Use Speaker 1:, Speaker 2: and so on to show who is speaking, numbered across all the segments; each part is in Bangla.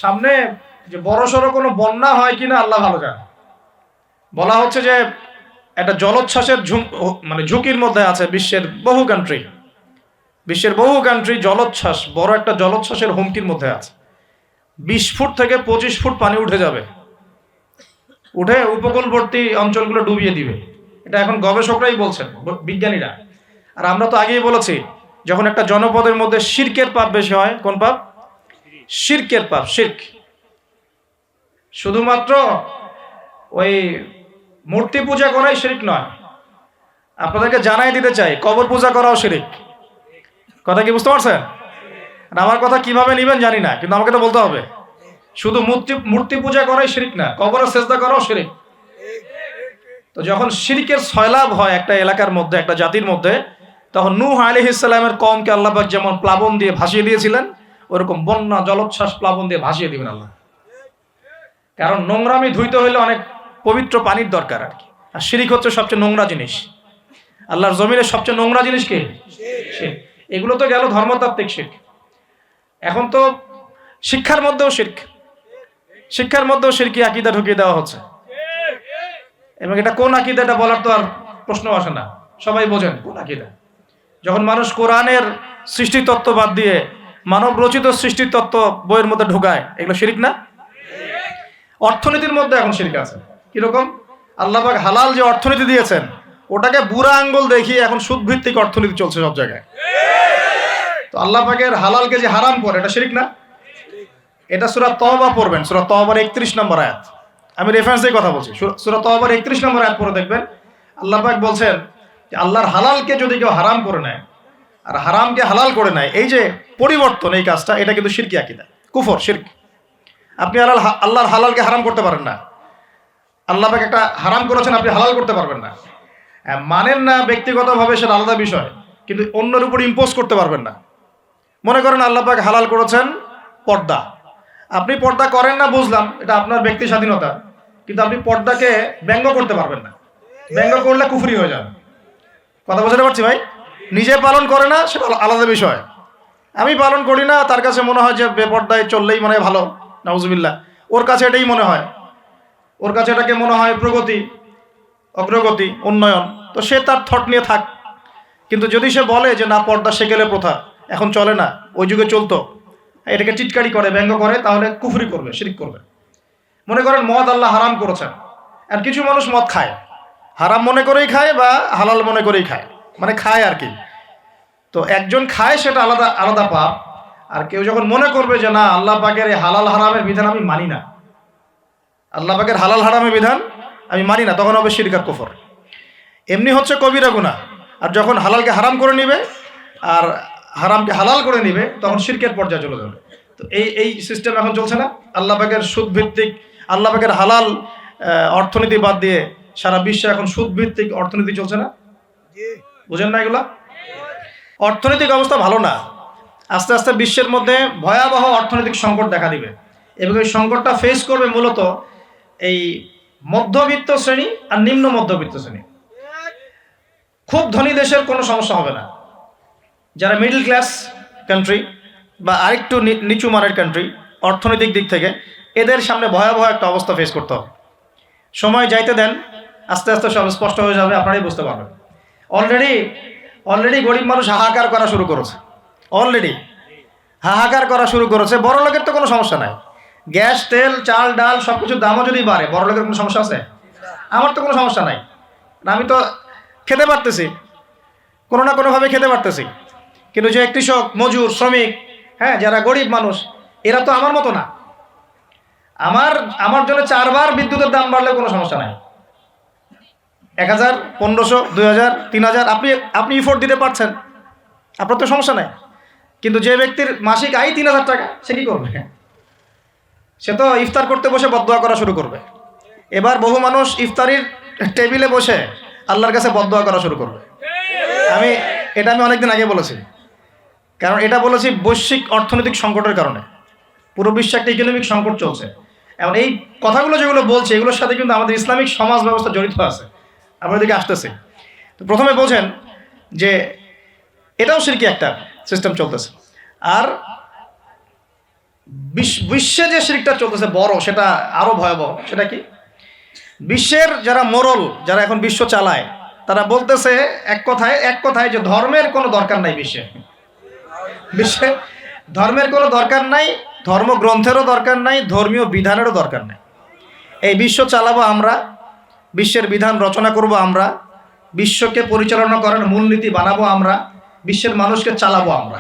Speaker 1: সামনে যে বড়সড় কোনো বন্যা হয় কিনা আল্লাহ ভালো জানে। বলা হচ্ছে যে একটা জলোচ্ছ্বাসের মানে ঝুঁকির মধ্যে আছে বিশ্বের বহু কান্ট্রি জলোচ্ছ্বাস, বড় একটা জলোচ্ছ্বাসের হুমকির মধ্যে আছে। 20 ফুট থেকে 25 ফুট পানি উঠে যাবে, উঠে উপকূলবর্তী অঞ্চলগুলো ডুবিয়ে দিবে। এটা এখন গবেষকরাই বলছেন, বিজ্ঞানীরা। আর আমরা তো আগেই বলেছি, যখন একটা জনপদের মধ্যে শিরকের পাপ বেশি হয়, কোন পাপ? শিরকের পাপ। শিরক শুধুমাত্র ওই মূর্তি পূজা করাই শিরক নয়, আপনাদেরকে জানাই দিতে চাই, কবর পূজা করাও শিরক। কথা কি বুঝতে পারছেন? আমার কথা কিভাবে নিবেন জানি না, কিন্তু আমাকে তো বলতে হবে। শুধু মূর্তি পূজা করাই শিরক না, কবরে সেজদা করাও শিরক। তো যখন শিরকের সয়লাব হয় একটা এলাকার মধ্যে, একটা জাতির মধ্যে, তখন নূহ আলাইহিস সালামের কওমকে আল্লাহ পাক যেমন প্লাবন দিয়ে ভাসিয়ে দিয়েছিলেন, ওরকম বন্যা জলোচ্ছ্বাস প্লাবন দিয়ে ভাসিয়ে দিবেন আল্লাহ। কারণ নোংরামি ধুইতে হইলে অনেক পবিত্র পানির দরকার আর কি। আর শিরক হচ্ছে সবচেয়ে নোংরা জিনিস। আল্লাহর জমিনের সবচেয়ে নোংরা জিনিস কি? শিরক। এগুলো তো গেল ধর্মতাত্ত্বিক শিরক। এখন তো শিক্ষার মধ্যেও শিরক, শিক্ষার মধ্যেও শিরকি আকীদা ঢুকিয়ে দেওয়া হচ্ছে। এবং এটা কোন আকীদা, এটা বলার তো আর প্রশ্ন আসে না, সবাই বোঝেন কোন আকীদা। যখন মানুষ কোরআনের সৃষ্টিতত্ত্ব বাদ দিয়ে মানব রচিত সৃষ্টিতত্ত্ব বইয়ের মধ্যে ঢুকায়, এগুলো শিরক না? অর্থনীতির মধ্যে এখন শিরক আছে। কিরকম? আল্লাহ পাক হালাল যে অর্থনীতি দিয়েছেন, ওটাকে বুড়া আঙ্গুল দেখিয়ে এখন সুদ ভিত্তিক অর্থনীতি চলছে সব জায়গায়। তো আল্লাহ পাকের হালালকে যে হারাম করে, এটা শিরক না? এটা সূরা তওবা পড়বেন, সূরা তওবার 31 নম্বর আয়াত। আমি রেফারেন্স দিয়ে কথা বলছি। সূরা তওবার 31 নম্বর আয়াত পড়ে দেখবেন, আল্লাহ পাক বলছেন যে আল্লাহর হালালকে যদি কেউ হারাম করে নেয় আর হারামকে হালাল করে নেয়, এই যে পরিবর্তন, এই কাজটা, এটা কিন্তু শিরকি আকীদা, কুফর, শিরক। আপনি আল্লাহর হালালকে হারাম করতে পারেন না। আল্লাহ পাক একটা হারাম করেছেন, আপনি হালাল করতে পারবেন না। মানেন না ব্যক্তিগতভাবে, সেটা আলাদা বিষয়, কিন্তু অন্যের উপর ইম্পোজ করতে পারবেন না। মনে করেন আল্লাহ পাক হালাল করেছেন পর্দা, আপনি পর্দা করেন না, বুঝলাম, এটা আপনার ব্যক্তি স্বাধীনতা, কিন্তু আপনি পর্দাকে ব্যঙ্গ করতে পারবেন না। ব্যঙ্গ করলে কুফরি হয়ে যাবে। কথা বোঝাতে পারছি ভাই? নিজে পালন করে না, সেটা আলাদা বিষয়। আমি পালন করি না, তার কাছে মনে হয় যে বেপর্দায় চললেই মনে হয় ভালো, নাউজুবিল্লাহ। ওর কাছে এটাই মনে হয়, ওর কাছে এটাকে মনে হয় প্রগতি, অগ্রগতি, উন্নয়ন। তো সে তার থট নিয়ে থাক। কিন্তু যদি সে বলে যে না, পর্দা সেকেলে প্রথা, এখন চলে না, ওই যুগে চলতো, এটাকে টিটকারি করে, ব্যঙ্গ করে, তাহলে কুফরি করবে, শিরক করবে। মনে করেন মদ আল্লাহ হারাম করেছেন, আর কিছু মানুষ মদ খায়, হারাম মনে করেই খায় বা হালাল মনে করেই খায়, মানে খায় আর কি। তো একজন খায়, সেটা আলাদা আলাদা পাপ। আর কেউ যখন মনে করবে যে না, আল্লাহ পাকের এই হালাল হারামের বিধান আমি মানি না, আল্লাহ পাকের হালাল হারামের বিধান আমি মানি না, তখন হবে শিরক আর কুফর। এমনি হচ্ছে কবিরা গুনাহ। আর যখন হালালকে হারাম করে নিবে আর হারামকে হালাল করে নিবে, তখন শিরকের পর্যায়ে চলে যাবে। তো এই সিস্টেম এখন চলছে না? আল্লাহ পাকের সুদ ভিত্তিক, আল্লাহ পাকের হালাল অর্থনীতি বাদ দিয়ে সারা বিশ্বে এখন সুদ ভিত্তিক অর্থনীতি চলছে না? বুঝেন না এগুলা? অর্থনৈতিক অবস্থা ভালো না। আস্তে আস্তে বিশ্বের মধ্যে ভয়াবহ অর্থনৈতিক সংকট দেখা দিবে, এবং এই সংকটটা ফেস করবে মূলত এই মধ্যবিত্ত শ্রেণী আর নিম্ন মধ্যবিত্ত শ্রেণী। খুব ধনী দেশের কোনো সমস্যা হবে না, যারা মিডল ক্লাস কান্ট্রি বা আরেকটু নিচু মানের কান্ট্রি অর্থনৈতিক দিক থেকে, এদের সামনে ভয়াবহ একটা অবস্থা ফেস করতে হবে। সময় যাইতে দেন, আস্তে আস্তে সব স্পষ্ট হয়ে যাবে, আপনারাই বুঝতে পারবেন। অলরেডি গরিব মানুষ হাহাকার করা শুরু করেছে, অলরেডি হাহাকার করা শুরু করেছে। বড় লোকের তো কোনো সমস্যা নাই, গ্যাস, তেল, চাল, ডাল সব কিছুর দামও যদি বাড়ে, বড় লোকের কোনো সমস্যা আছে? আমার তো কোনো সমস্যা নাই, আমি তো খেতে পারতেছি, কোনো না কোনোভাবে খেতে পারতেছি। কিন্তু যে কৃষক, মজুর, শ্রমিক, হ্যাঁ, যারা গরিব মানুষ, এরা তো আমার মতো না। আমার জন্য 4 বার বিদ্যুতের দাম বাড়লে কোনো সমস্যা নাই। 1000, 1500, 2000, 3000 আপনি ইফোর্ট দিতে পারছেন, আপনার তো সমস্যা নাই। কিন্তু যে ব্যক্তির মাসিক আয় 3000 টাকা, সে কি করবে? সে তো ইফতার করতে বসে বদদোয়া করা শুরু করবে। এবার বহু মানুষ ইফতারির টেবিলে বসে আল্লাহর কাছে বদদোয়া করা শুরু করবে। এটা আমি অনেকদিন আগে বলেছি, কারণ এটা বলেছি বৈশ্বিক অর্থনৈতিক সংকটের কারণে। পুরো বিশ্বে একটা ইকোনমিক সংকট চলছে। এবং এই কথাগুলো যেগুলো বলছে, এগুলোর সাথে কিন্তু আমাদের ইসলামিক সমাজ ব্যবস্থা জড়িত আছে। আমরা এদিকে আসতেছি। তো প্রথমে বোঝেন যে এটাও শিরকি একটা সিস্টেম চলতেছে। আর বিশ্বে যে শিরকটা চলতেছে বড়, সেটা আরো ভয়াবহ। সেটা কি? বিশ্বের যারা মোরল, যারা এখন বিশ্ব চালায়, তারা বলতেছে এক কথায় যে ধর্মের কোনো দরকার নাই বিশ্বে ধর্মের কোনো দরকার নাই, ধর্মগ্রন্থেরও দরকার নাই, ধর্মীয় বিধানেরও দরকার নাই। এই বিশ্ব চালাবো আমরা, বিশ্বের বিধান রচনা করব আমরা, বিশ্বকে পরিচালনা করার মূলনীতি বানাবো আমরা, বিশ্বের মানুষকে চালাবো আমরা।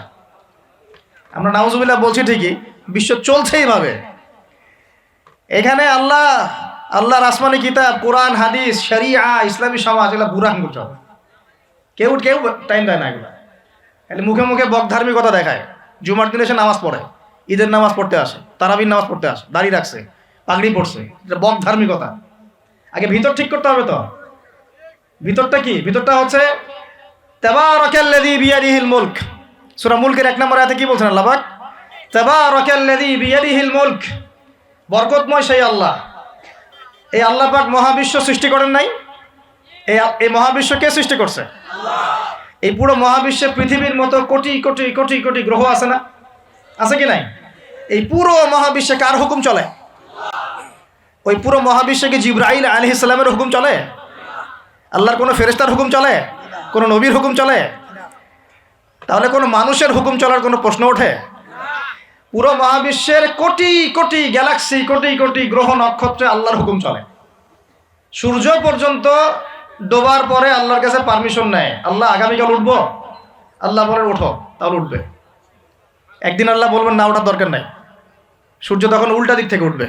Speaker 1: নাউজুবিল্লাহ বলছি ঠিকই, বিশ্ব চলছে এইভাবে। এখানে আল্লাহর আসমানি কিতাব, কোরআন, হাদিস, শরিয়া, ইসলামী সমাজ, এগুলো বুড়ান গুজব। কেউ টাইম দেয় না এগুলো। মুখে মুখে বকধার্মিকতা দেখায়। জুমার দিনে সে নামাজ পড়ে, ঈদের নামাজ পড়তে আসে, তারাবির নামাজ পড়তে আসে, দাড়ি রাখছে, পাগড়ি পড়ছে, এটা বকধার্মিকতা। আগে ভিতর ঠিক করতে হবে। তো ভিতরটা কি? ভিতরটা হচ্ছে তাবারাকাল্লাযী বিয়াদিহিল মুলক। সূরা মুলকের 1 নম্বর আয়াতে কি বলছেন আল্লাহ পাক? তাবারাকাল্লাযী বিয়াদিহিল মুলক। বরকতময় সেই আল্লাহ। এই আল্লাহ পাক মহাবিশ্ব সৃষ্টি করেন নাই? এই মহাবিশ্ব কে সৃষ্টি করছে? আল্লাহ। এই পুরো মহাবিশ্বে পৃথিবীর মতো কোটি কোটি কোটি কোটি গ্রহ আছে না? আছে কি নাই? এই পুরো মহাবিশ্বে কার হুকুম চলে? ওই পুরো মহাবিশ্বে কি জিবরাইল আলাইহিস সালামের হুকুম চলে? আল্লাহর কোনো ফেরেশতার হুকুম চলে? কোনো নবীর হুকুম চলে? তাহলে কোনো মানুষের হুকুম চলার কোনো প্রশ্ন ওঠে? পুরো মহাবিশ্বের কোটি কোটি গ্যালাক্সি, কোটি কোটি গ্রহ নক্ষত্রে আল্লাহর হুকুম চলে। সূর্য পর্যন্ত ডোবার পরে আল্লাহর কাছে পারমিশন নেয়, আল্লাহ আগামীকাল উঠবো, আল্লাহ বলেন ওঠো, তাহলে উঠবে। একদিন আল্লাহ বলবেন না, ওঠার দরকার নাই, সূর্য তখন উল্টা দিক থেকে উঠবে,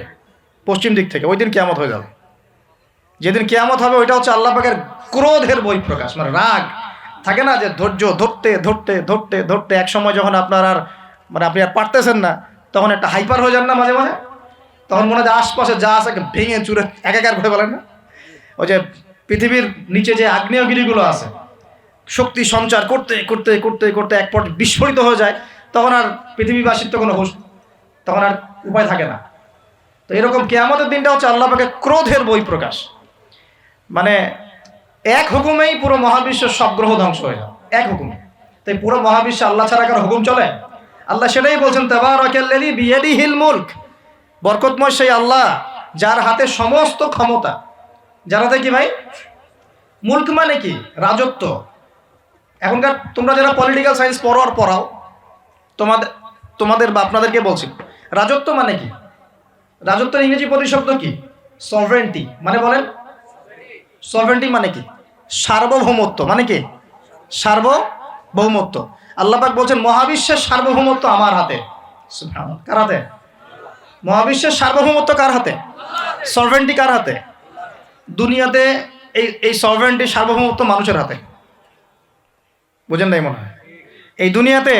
Speaker 1: পশ্চিম দিক থেকে। ওই দিন কিয়ামত হয়ে যাবে। যেদিন কিয়ামত হবে ওইটা হচ্ছে আল্লাহ পাকের ক্রোধের বহিঃপ্রকাশ, মানে রাগ থাকে না, যে ধৈর্য ধরতে ধরতে ধরতে ধরতে এক সময় যখন আপনার আর আপনি আর পারতেছেন না, তখন একটা হাইপার হয়ে যান না মাঝে মাঝে। তখন মনে হয় আশপাশে যা আছে ভেঙে চুরে একাকার করে বলেন না। ওই যে পৃথিবীর নিচে যে আগ্নেয়গিরিগুলো আছে, শক্তি সঞ্চার করতে করতে করতে করতে এক পর্যায়ে বিস্ফোরিত হয়ে যায়, তখন আর পৃথিবীবাসীর তো কোনো তখন আর উপায় থাকে না। তো এরকম কিয়ামতের দিনটা হচ্ছে আল্লাহ পাকের ক্রোধের বহিঃপ্রকাশ। মানে এক হুকুমেই পুরো মহাবিশ্বের সব গ্রহ ধ্বংস হয়ে যায়, এক হুকুমে। তাই পুরো মহাবিশ্বে আল্লাহ ছাড়া কারো হুকুম চলে? আল্লাহ সেটাই বলছেন, তাবারাকাল্লাযী বিয়াদিহিল মুলক। বরকতময় সেই আল্লাহ যার হাতে সমস্ত ক্ষমতা। যার হাতে কি ভাই? মুলক মানে কি? রাজত্ব। এখনকার তোমরা যারা পলিটিক্যাল সায়েন্স পড়াও, তোমাদের বা আপনাদেরকে বলছি, রাজত্ব মানে কি? রাজত্বের ইংরেজি প্রতিশব্দ কি? সভরেন্টি। মানে বলেন, সভরেন্টি মানে কি? সার্বভৌমত্ব। মানে কি? সার্বভৌমত্ব। আল্লাহ পাক বলছেন মহাবিশ্বের সার্বভৌমত্ব আমার হাতে। কার হাতে? মহাবিশ্বের সার্বভৌমত্ব কার হাতে? সভরেন্টি কার হাতে? দুনিয়াতে এই সভরেন্টি, সার্বভৌমত্ব মানুষের হাতে। বুঝেন নাই মনে হয়? এই দুনিয়াতে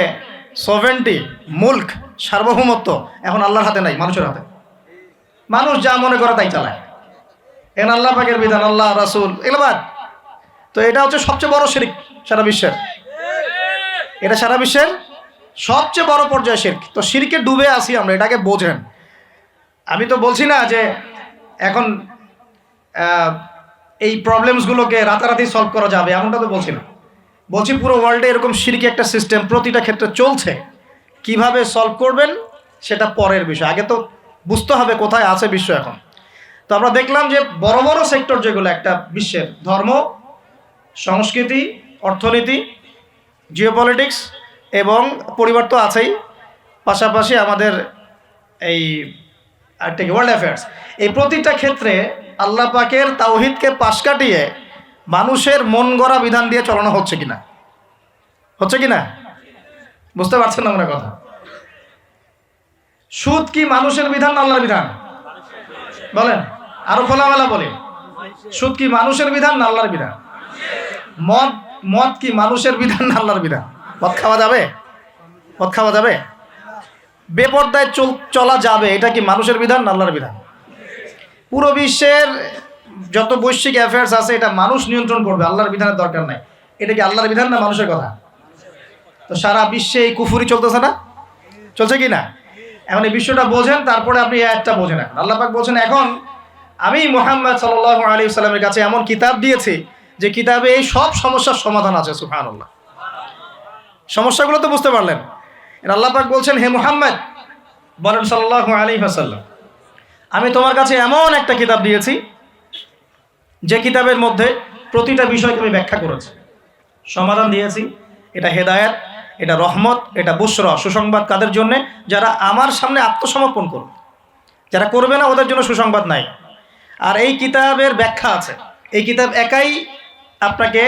Speaker 1: সভরেন্টি, মুলক, সার্বভৌমত্ব এখন আল্লাহর হাতে নাই, মানুষের হাতে। মানুষ যা মনে করে তাই চালায়। এখন আল্লাহ পাকের বিধান, আল্লাহ রাসূল, এগুলো বাদ। তো এটা হচ্ছে সবচেয়ে বড় শিরক সারা বিশ্বের। এটা সারা বিশ্বের সবচেয়ে বড় পর্যায়ে শিরক। তো শিরকে ডুবে আসি আমরা, এটাকে বোঝেন। আমি তো বলছি না যে এখন এই প্রবলেমসগুলোকে রাতারাতি সলভ করা যাবে, এমনটা তো বলছি না। বলছি পুরো ওয়ার্ল্ডে এরকম শিরকি একটা সিস্টেম প্রতিটা ক্ষেত্রে চলছে। কিভাবে সলভ করবেন সেটা পরের বিষয়, আগে তো বুঝতে হবে কোথায় আছে বিশ্ব এখন। তো আমরা দেখলাম যে বড় বড় সেক্টর যেগুলো একটা বিশ্বের, ধর্ম, সংস্কৃতি, অর্থনীতি, জিওপলিটিক্স এবং পরিবার তো আছেই, পাশাপাশি আমাদের এই একটা ওয়ার্ল্ড অ্যাফেয়ার্স, এই প্রতিটা ক্ষেত্রে আল্লাহ পাকের তাওহীদকে পাশ কাটিয়ে মানুষের মন গড়া বিধান দিয়ে চালানো হচ্ছে কিনা? হচ্ছে কিনা? বুঝতে পারছেন না আমার কথা? সুদ কি মানুষের বিধান না আল্লাহর বিধান? বলেন, আরো খোলামেলা বলে, সুদ কি মানুষের বিধান না আল্লাহর বিধান? মদ কি মানুষের বিধান না আল্লাহর বিধান? মদ খাওয়া যাবে? মদ খাওয়া যাবে? বেপরদায় চলা যাবে, এটা কি মানুষের বিধান না আল্লাহর বিধান? পুরো বিশ্বের যত বৈশ্বিক অ্যাফেয়ার্স আছে এটা মানুষ নিয়ন্ত্রণ করবে, আল্লাহর বিধানের দরকার নাই। এটা কি আল্লাহর বিধান না মানুষের কথা? তো সারা বিশ্বে এই কুফুরি চলতেছে না? চলছে কি না? এখন এই বিশ্বটা বোঝেন, তারপরে আপনি একটা বোঝেন। এখন আল্লাহ পাক বলছেন, এখন আমি মুহাম্মদ সাল্লাল্লাহু আলাইহি ওয়াসাল্লামের কাছে এমন কিতাব দিয়েছি যে কিতাবে এই সব সমস্যার সমাধান আছে। সুবহানাল্লাহ। সমস্যাগুলো তো বুঝতে পারলেন। আল্লাহ পাক বলছেন, হে মুহাম্মদ, বলেন সাল্লাল্লাহু আলাইহি ওয়াসাল্লাম, আমি তোমার কাছে এমন একটা কিতাব দিয়েছি যে কিতাবের মধ্যে প্রতিটা বিষয়কে আমি ব্যাখ্যা করেছি, সমাধান দিয়েছি। এটা হেদায়েত, এটা রহমত, এটা বুশরা, সুসংবাদ কাদের জন্যে? যারা আমার সামনে আত্মসমর্পণ করবে। যারা করবে না ওদের জন্য সুসংবাদ নাই। আর এই কিতাবের ব্যাখ্যা আছে। এই কিতাব একাই আপনাকে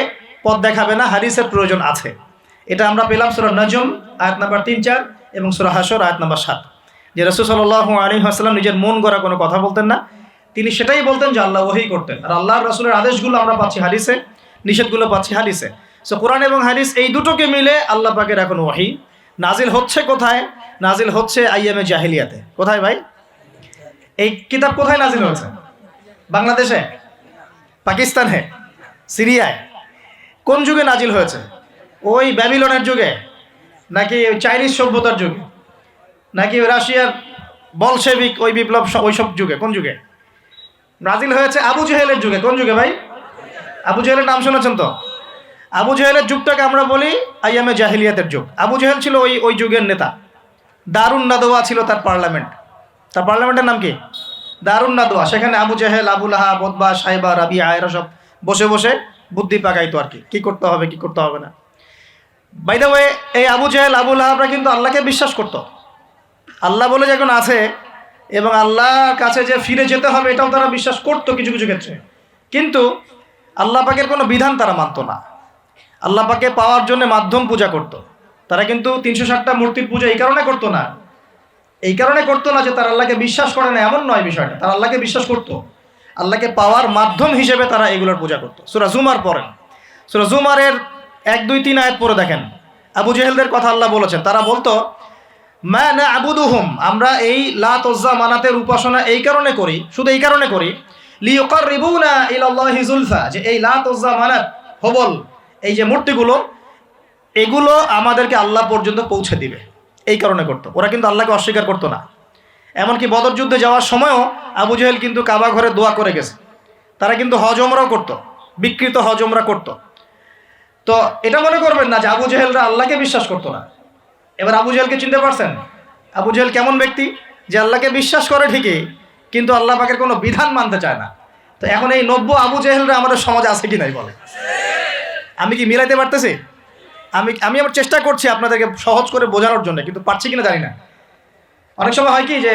Speaker 1: পথ দেখাবে না, হাদিসের প্রয়োজন আছে। এটা আমরা পেলাম সূরা নজম আয়াত নাম্বার 3-4 এবং সূরা হাশর আয়াত নাম্বার 7, যে রাসূল সাল্লাল্লাহু আলাইহি ওয়াসাল্লাম নিজের মন গড়া কোনো কথা বলতেন না। তিনি সেটাই বলতেন যে আল্লাহ ওহী করতেন। আর আল্লাহর রাসূলের আদেশগুলো আমরা পাচ্ছি হাদিসে, নিষেধগুলো পাচ্ছি হাদিসে। সো কোরআন এবং হাদিস এই দুটোকে মিলে আল্লাহ পাকের এখন ওহী নাজিল হচ্ছে। কোথায় নাজিল হচ্ছে? আইয়ামে জাহিলিয়াতে। কোথায় ভাই? এই কিতাব কোথায় নাজিল হয়েছে? বাংলাদেশে, পাকিস্তানে, সিরিয়ায়? কোন যুগে নাজিল হয়েছে? ওই ব্যাবিলনের যুগে, নাকি ওই চাইনিজ সভ্যতার যুগে, নাকি ওই রাশিয়ার বলশেভিক ওই বিপ্লব ওইসব যুগে? কোন যুগে নাজিল হয়েছে? আবু জেহেলের যুগে। কোন যুগে ভাই? আবু জেহেলের নাম শুনেছেন তো? আবু জেহেলের যুগটাকে আমরা বলি আইয়ামে জাহিলিয়াতের যুগ। আবু জেহেল ছিল ওই যুগের নেতা। দারুন নাদোয়া ছিল তার পার্লামেন্ট। তার পার্লামেন্টের নাম কি? দারুন নাদোয়া। সেখানে আবু জেহেল, আবু লাহাব, উতবা, সাইবা, রাবিয়া এরা সব বসে বসে বুদ্ধি পাকাইতো আর কি করতে হবে, কি করতে হবে না। বাই দ্য ওয়ে, এই আবু জেহেল, আবু লাহাবরা কিন্তু আল্লাহকে বিশ্বাস করতো। আল্লাহ বলে যখন আছে এবং আল্লাহর কাছে যে ফিরে যেতে হবে এটাও তারা বিশ্বাস করতো কিছু কিছু ক্ষেত্রে। কিন্তু আল্লাহ পাকের কোনো বিধান তারা মানতো না। আল্লাহ পাকে পাওয়ার জন্য মাধ্যম পূজা করত। তারা কিন্তু 360টা মূর্তির পূজা এই কারণে করতো না, যে তারা আল্লাহকে বিশ্বাস করে না, এমন নয় বিষয়টা। তারা আল্লাহকে বিশ্বাস করত, আল্লাহকে পাওয়ার মাধ্যম হিসেবে তারা এগুলোর পূজা করত। সূরা জুমার পড়েন, সূরা জুমারের 1, 2, 3 আয়াত পড়ে দেখেন। আবু জেহেলদের কথা আল্লাহ বলেছেন। তারা বলতো, মা না'বুদুহুম, আমরা এই লাত উজ্জা মানাতের উপাসনা এই কারণে করি, শুধু এই কারণে করি, লিয়ুকাররিবুনা ইলাল্লাহি যুলফা, যে এই লাত উজ্জা মানাত, হবল, এই যে মূর্তিগুলো, এগুলো আমাদেরকে আল্লাহ পর্যন্ত পৌঁছে দিবে, এই কারণে করতো। ওরা কিন্তু আল্লাহকে অস্বীকার করতো না। এমনকি বদর যুদ্ধে যাওয়ার সময়ও আবু জেহেল কিন্তু কাবা ঘরে দোয়া করে গেছে। তারা কিন্তু হজ ওমরাও করতো, বিকৃত হজ ওমরা করতো। তো এটা মনে করবেন না যে আবু জেহেলরা আল্লাহকে বিশ্বাস করতো না। এবার আবু জেহেলকে চিনতে পারছেন? আবু জেহেল কেমন ব্যক্তি? যে আল্লাহকে বিশ্বাস করে ঠিকই, কিন্তু আল্লাহ পাকের কোনো বিধান মানতে চায় না। তো এখন এই 90 আবু জেহেলরা আমাদের সমাজে আছে কি নাই বলে? আমি কি মিলাইতে পারতেছি? আমি আবার চেষ্টা করছি আপনাদেরকে সহজ করে বোঝানোর জন্য, কিন্তু পারছি কিনা জানি না। অনেক সময় হয় কি যে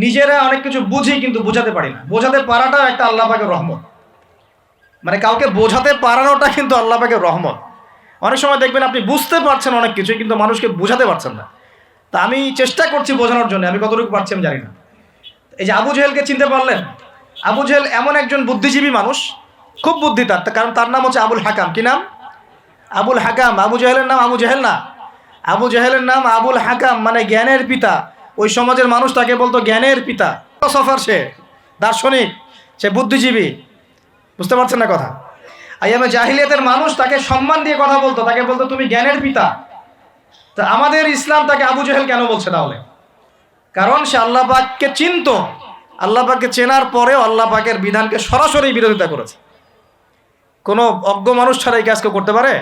Speaker 1: নিজেরা অনেক কিছু বুঝি কিন্তু বোঝাতে পারি না। বোঝাতে পারাটা একটা আল্লাহ পাকের রহমত। মানে কাউকে বোঝাতে পারানোটা কিন্তু আল্লাহ পাকের রহমত। অনেক সময় দেখবেন আপনি বুঝতে পারছেন অনেক কিছু, কিন্তু মানুষকে বোঝাতে পারছেন না। তা আমি চেষ্টা করছি বোঝানোর জন্য, আমি কতটুকু পারছি আমি জানি না। এই যে আবু জেহেলকে চিনতে পারলেন? আবু জেহেল এমন একজন বুদ্ধিজীবী মানুষ, খুব বুদ্ধি তার, কারণ তার নাম হচ্ছে আবুল হাকাম। কি নাম? আবুল হাকাম। আবু জেহেলের নাম আবু জেহেল না, আবু জেহেলের নাম আবুল হাকাম, মানে জ্ঞানের পিতা। ওই সমাজের মানুষ তাকে বলতো জ্ঞানের পিতা। ফিলোসফার, সে দার্শনিক, সে বুদ্ধিজীবী। বুঝতে পারছেন না কথা? আইয়ামে জাহিলিয়াতের মানুষ তাকে সম্মান দিয়ে কথা বলতো, তাকে বলতো তুমি জ্ঞানের পিতা। তা আমাদের ইসলাম তাকে আবু জেহেল কেন বলছে তাহলে? কারণ সে আল্লাহ পাককে চিনত। আল্লাহ পাককে চেনার পরেও আল্লাহ পাকের বিধানকে সরাসরি বিরোধিতা করেছে। কোনো অজ্ঞ মানুষ ছাড়া এই কাজ কেউ করতে পারে?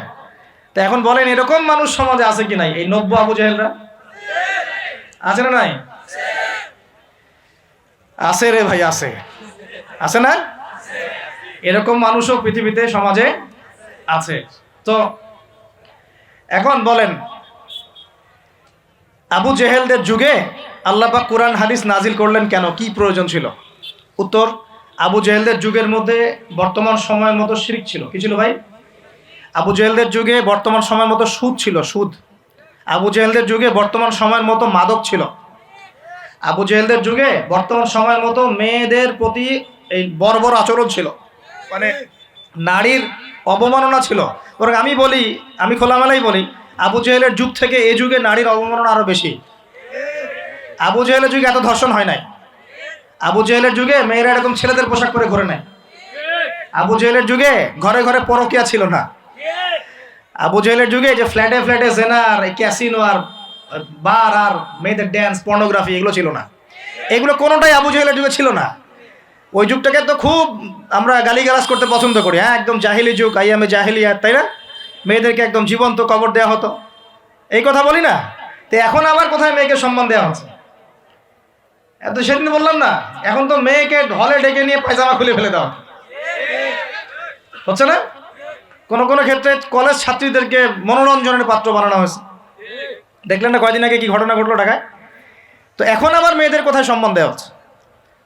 Speaker 1: তা এখন বলেন, এরকম মানুষ সমাজে আছে কি নাই? এই 90 আবু জেহেলরা আছে না নাই? আছে রে ভাই, আছে, আছে না? এরকম মানুষও পৃথিবীতে সমাজে আছে। তো এখন বলেন, আবু জেহেলদের যুগে আল্লাহ পাক কোরআন হাদিস নাজিল করলেন কেন? কি প্রয়োজন ছিল? উত্তর, আবু জেহেলদের যুগের মধ্যে বর্তমান সময়ের মতো শিরক ছিল। কি ছিল ভাই? আবু জেহেলদের যুগে বর্তমান সময়ের মতো সুদ ছিল, সুদ। আবু জেহেলদের যুগে বর্তমান সময়ের মতো মাদক ছিল। আবু জেহেলদের যুগে বর্তমান সময়ের মতো মেয়েদের প্রতি এই বর্বর আচরণ ছিল, মানে নারীর অবমাননা ছিল। বরং আমি খোলামেলাই বলি, আবু জেহেলের যুগ থেকে এই যুগে নারীর অবমাননা আরো বেশি। আবু জেহেলের যুগে এত ধর্ষণ হয় নাই। আবু জেহেলের যুগে মেয়েরা এরকম ছেলেদের পোশাক পরে ঘুরে নাই। আবু জেহেলের যুগে ঘরে ঘরে পরকিয়া ছিল না। আবু জেহেলের যুগে যে ফ্ল্যাটে ফ্ল্যাটে জেনার, ক্যাসিনো আর বার আর মেয়েদের ড্যান্স, পর্নোগ্রাফি, এগুলো ছিল না। এগুলো কোনোটাই আবু জেহেলের যুগে ছিল না। ওই যুগটাকে তো খুব আমরা গালিগালাজ করতে পছন্দ করি। হ্যাঁ, একদম জাহিলি যুগ, আইয়ামে জাহিলিয়াত, তাই না? মেয়েদেরকে একদম জীবন্ত কবর দেওয়া হতো, এই কথা বলি না? তো এখন আবার কোথায় মেয়েকে সম্মান দেওয়া হচ্ছে? এত সেদিন বললাম না, এখন তো মেয়েকে হলে ডেকে নিয়ে পায়জামা খুলে ফেলে দেওয়া হচ্ছে না? কোন কোন ক্ষেত্রে কলেজ ছাত্রীদেরকে মনোরঞ্জনের পাত্র বানানো হয়েছে। দেখলেন না কয়দিন আগে কি ঘটনা ঘটলো ঢাকায়? তো এখন আবার মেয়েদের কোথায় সম্মান দেওয়া হচ্ছে?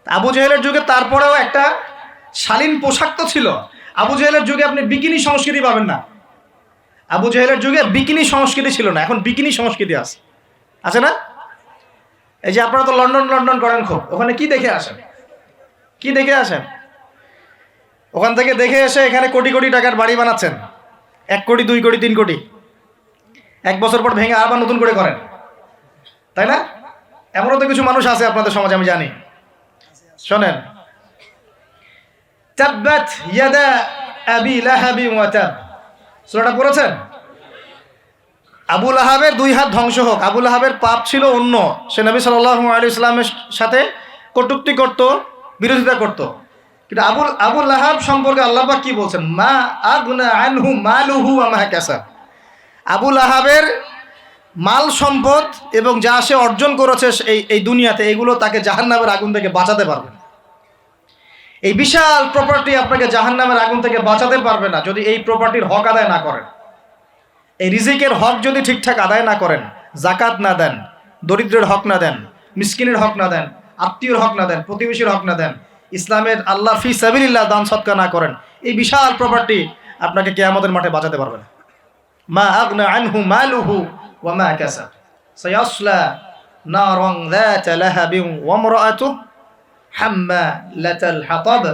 Speaker 1: আবু জেহেলের যুগে তারপরেও একটা শালীন পোশাক তো ছিল। আবু জেহেলের যুগে আপনি বিকিনি সংস্কৃতি পাবেন না। আবু জেহেলের যুগে বিকিনি সংস্কৃতি ছিল না, এখন বিকিনি সংস্কৃতি আছে না? এই যে আপনারা তো লন্ডন লন্ডন করেন খুব, ওখানে কি দেখে আসেন? কি দেখে আসেন? ওখান থেকে দেখে এসে এখানে কোটি কোটি টাকার বাড়ি বানাচ্ছেন, 1 কোটি 2 কোটি 3 কোটি, 1 বছর পর ভেঙে আবার নতুন করে করেন, তাই না? এমনও তো কিছু মানুষ আছে আপনাদের সমাজে, আমি জানি। শোনেন, তাব্বাত ইয়াদা আবি লাহাবি ওয়া তাব, সূরাটা পড়েছেন? আবু লাহাবের 2 হাত ধ্বংস হোক। আবু লাহাবের পাপ ছিল অন্য, সে নবী সাল্লাল্লাহু আলাইহি ওয়াসাল্লামের সাথে কটূক্তি করত, বিরোধিতা করত। কিন্তু আবু লাহাব সম্পর্কে আল্লাহ পাক কি বলছেন? মা আগনা আনহু মালুহু ওয়া মা কাসাব। আবু লাহাবের মাল সম্পদ এবং যা সে অর্জন করেছে এই দুনিয়াতে, এগুলো তাকে জাহান্নামের আগুন থেকে বাঁচাতে পারবে না। এই বিশাল প্রপার্টি আপনাকে জাহান্নামের আগুন থেকে বাঁচাতে পারবে না যদি এই প্রপার্টির হক আদায় না করেন। এই রিজিকের হক যদি ঠিকঠাক আদায় না করেন, জাকাত না দেন, দরিদ্রের হক না দেন, মিসকিনের হক না দেন, আত্মীয়র হক না দেন, প্রতিবেশীর হক না দেন, ইসলামের আল্লাহ ফি সাবিলিল্লাহ দান সদকা না করেন, এই বিশাল প্রপার্টি আপনাকে কিয়ামতের মাঠে বাঁচাতে পারবে না। মা আগনা আনহু মালুহু ওয়া মা কাসাব সায়াসলা নারান যাতা লাহাবিন ওয়া ইমরাআতুহু হাম্মালাতাল হাতাব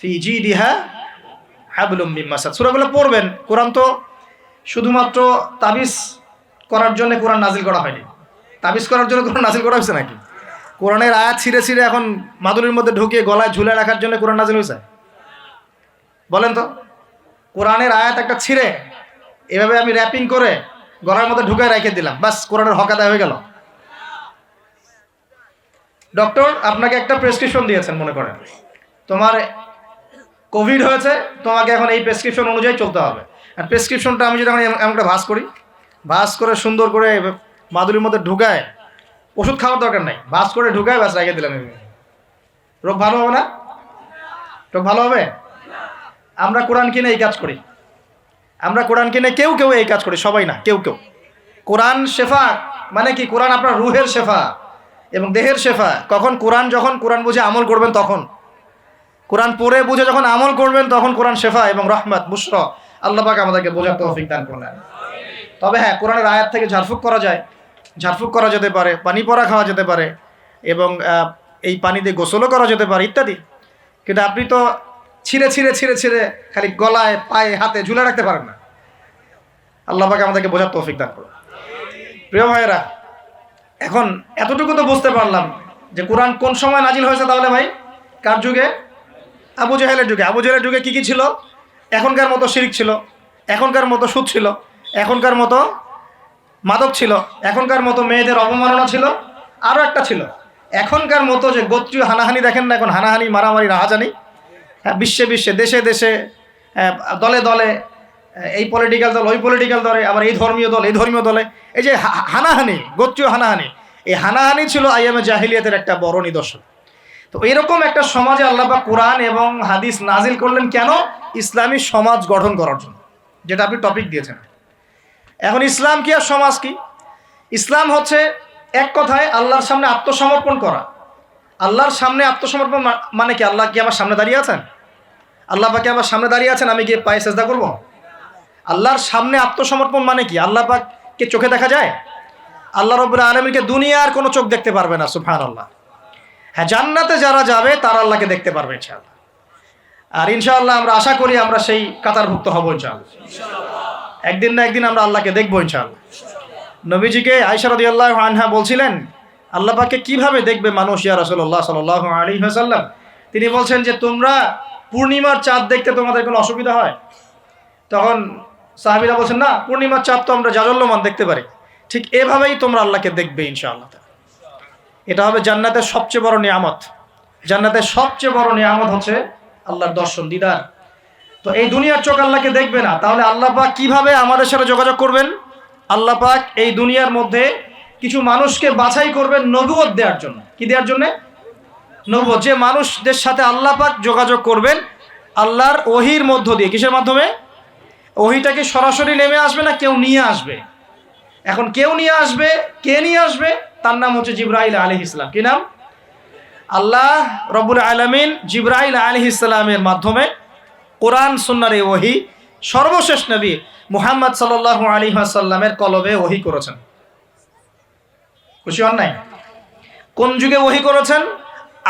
Speaker 1: ফি জিদিহা হাবলুম মিন মাসাদ। সূরাগুলো পড়বেন। কোরআন তো শুধুমাত্র তাবিজ করার জন্য কোরআন নাজিল করা হয়নি। তাবিজ করার জন্য কোরআন নাজিল করা হয়েছে নাকি? কোরআনের আয়াত ছিঁড়ে ছিঁড়ে এখন মাদুরির মধ্যে ঢুকিয়ে গলায় ঝুলে রাখার জন্য কোরআন নাজিল হয়েছে? বলেন তো। কোরআনের আয়াত একটা ছিঁড়ে এভাবে আমি র্যাপিং করে গলার মধ্যে ঢুকে রেখে দিলাম, বাস কোরআনের হক আদায় হয়ে গেল। ডক্টর আপনাকে একটা প্রেসক্রিপশন দিয়েছেন, মনে করেন তোমার কোভিড হয়েছে, তোমাকে এখন এই প্রেসক্রিপশন অনুযায়ী চলতে হবে। আর প্রেসক্রিপশনটা আমি যদি এখন এমন একটা ভাঁজ করি, ভাঁজ করে সুন্দর করে মাদুরির মধ্যে ঢুকায়, ওষুধ খাওয়ার দরকার নাই, ভাঁজ করে ঢুকায় ব্যাস রেখে দিলাম, রোগ ভালো হবে না? রোগ ভালো হবে? আমরা কোরআন কিনে এই কাজ করি, আমরা কোরআন কিনে কেউ কেউ এই কাজ করি, সবাই না, কেউ কেউ। কোরআন শেফা মানে কি? কোরআন আপনার রুহের শেফা এবং দেহের শেফা। কখন? যখন কোরআন বুঝে আমল করবেন তখন। কোরআন পড়ে বুঝে যখন আমল করবেন তখন কোরআন শেফা এবং রহমত বুশরা। আল্লাহ পাক আমাদেরকে বোঝার তৌফিক দান করলেন। তবে হ্যাঁ, কোরআনের আয়াত থেকে ঝাড়ফুঁক করা যায়, ঝাড়ফুঁক করা যেতে পারে, পানি পড়া খাওয়া যেতে পারে এবং এই পানি দিয়ে গোসলও করা যেতে পারে ইত্যাদি। কিন্তু আপনি তো ছিঁড়ে ছিঁড়ে ছিঁড়ে ছিঁড়ে খালি গলায়, পায়ে, হাতে ঝুলে রাখতে পারেন না। আল্লাহ পাক আমাদেরকে বোঝার তৌফিক দান করুন। প্রিয় ভাইয়েরা, এখন এতটুকু তো বুঝতে পারলাম যে কোরআন কোন সময় নাজিল হয়েছে। তাহলে ভাই, কার যুগে? আবু জেহেলের যুগে। আবু জেহেলের যুগে কি ছিল? এখনকার মতো শিরক ছিল, এখনকার মতো সুদ ছিল, এখনকার মতো মাদক ছিল, এখনকার মতো মেয়েদের অবমাননা ছিল, আরও একটা ছিল এখনকার মতো যে গোত্রীয় হানাহানি, দেখেন না এখন হানাহানি, মারামারি, রাহাজানি, হ্যাঁ, বিশ্বে বিশ্বে, দেশে দেশে, দলে দলে, এই পলিটিক্যাল দল ওই পলিটিক্যাল দলে, আবার এই ধর্মীয় দল এই ধর্মীয় দলে, এই যে হানাহানি, গোত্রীয় হানাহানি, এই হানাহানি ছিল আইয়ামে জাহিলিয়াতের একটা বড় নিদর্শন। তো এরকম একটা সমাজে আল্লাহ পাক কোরআন এবং হাদিস নাজিল করলেন কেন? ইসলামী সমাজ গঠন করার জন্য, যেটা আপনি টপিক দিয়েছেন। এখন ইসলাম কি আর সমাজ কি? ইসলাম হচ্ছে এক কথায় আল্লাহর সামনে আত্মসমর্পণ করা। আল্লাহর সামনে আত্মসমর্পণ মানে কি? আল্লাহ কি আমার সামনে দাঁড়িয়ে আছেন? আল্লাহ পাক কি আমার সামনে দাঁড়িয়ে আছেন? আমি গিয়ে পায়ে সেজদা করব? আল্লাহর সামনে আত্মসমর্পণ মানে কি? আল্লাহ পাককে চোখে দেখা যায়? আল্লাহ রাব্বুল আলামিনকে দুনিয়ার কোনো চোখ দেখতে পারবে না, সুবহানাল্লাহ। হ্যাঁ, জান্নাতে যারা যাবে তারা আল্লাহকে দেখতে পারবে ইনশাআল্লাহ। আর ইনশাআল্লাহ আমরা আশা করি আমরা সেই কাতারভুক্ত হব ইনশাআল্লাহ। একদিন না একদিন আমরা আল্লাহকে দেখবো ইনশাআল্লাহ। নবীজিকে আয়েশা রাদিয়াল্লাহু আনহা বলছিলেন, আল্লাহ পাককে কিভাবে দেখবে মানুষ ইয়া রাসূলুল্লাহ সাল্লাল্লাহু আলাইহি ওয়াসাল্লাম? তিনি বলছেন যে, তোমরা পূর্ণিমার চাঁদ দেখতে তোমাদের কোনো অসুবিধা হয়? তখন সাহাবীরা বলছেন, না, পূর্ণিমার চাঁদ তো আমরা জাজল্যমান দেখতে পারি। ঠিক এভাবেই তোমরা আল্লাহকে দেখবে ইনশাআল্লাহ। এটা হবে জান্নাতের সবচেয়ে বড় নিয়ামত। জান্নাতের সবচেয়ে বড় নিয়ামত হচ্ছে আল্লাহর দর্শন, দিদার। তো এই দুনিয়ার চোখ আল্লাহকে দেখবে না, তাহলে আল্লাহ পাক কিভাবে আমাদের সাথে যোগাযোগ করবেন? আল্লাহ পাক এই দুনিয়ার মধ্যে কিছু মানুষকে বাছাই করবেন নবুয়ত দেওয়ার জন্য। কি দেওয়ার জন্য? নবুয়ত। যে মানুষদের সাথে আল্লাহ পাক যোগাযোগ করবেন আল্লাহর ওহির মধ্য দিয়ে। কিসের মাধ্যমে? ওহিটাকে সরাসরি নেমে আসবে না কেউ নিয়ে আসবে? এখন কেউ নিয়ে আসবে, কে নিয়ে আসবে? তার নাম হচ্ছে জিবরাইল আলাইহিস সালাম। কি নাম? আল্লাহ রব্বুল আলামিন জিবরাইল আলাইহিস সালামের মাধ্যমে কোরআন সুন্নাহর এই ওহী সর্বশেষ নবী মুহাম্মদ সাল্লাল্লাহু আলাইহি ওয়াসাল্লামের কলবে ওহী করেছেন। খুশি হন নাই? কোন যুগে ওহী করেছেন?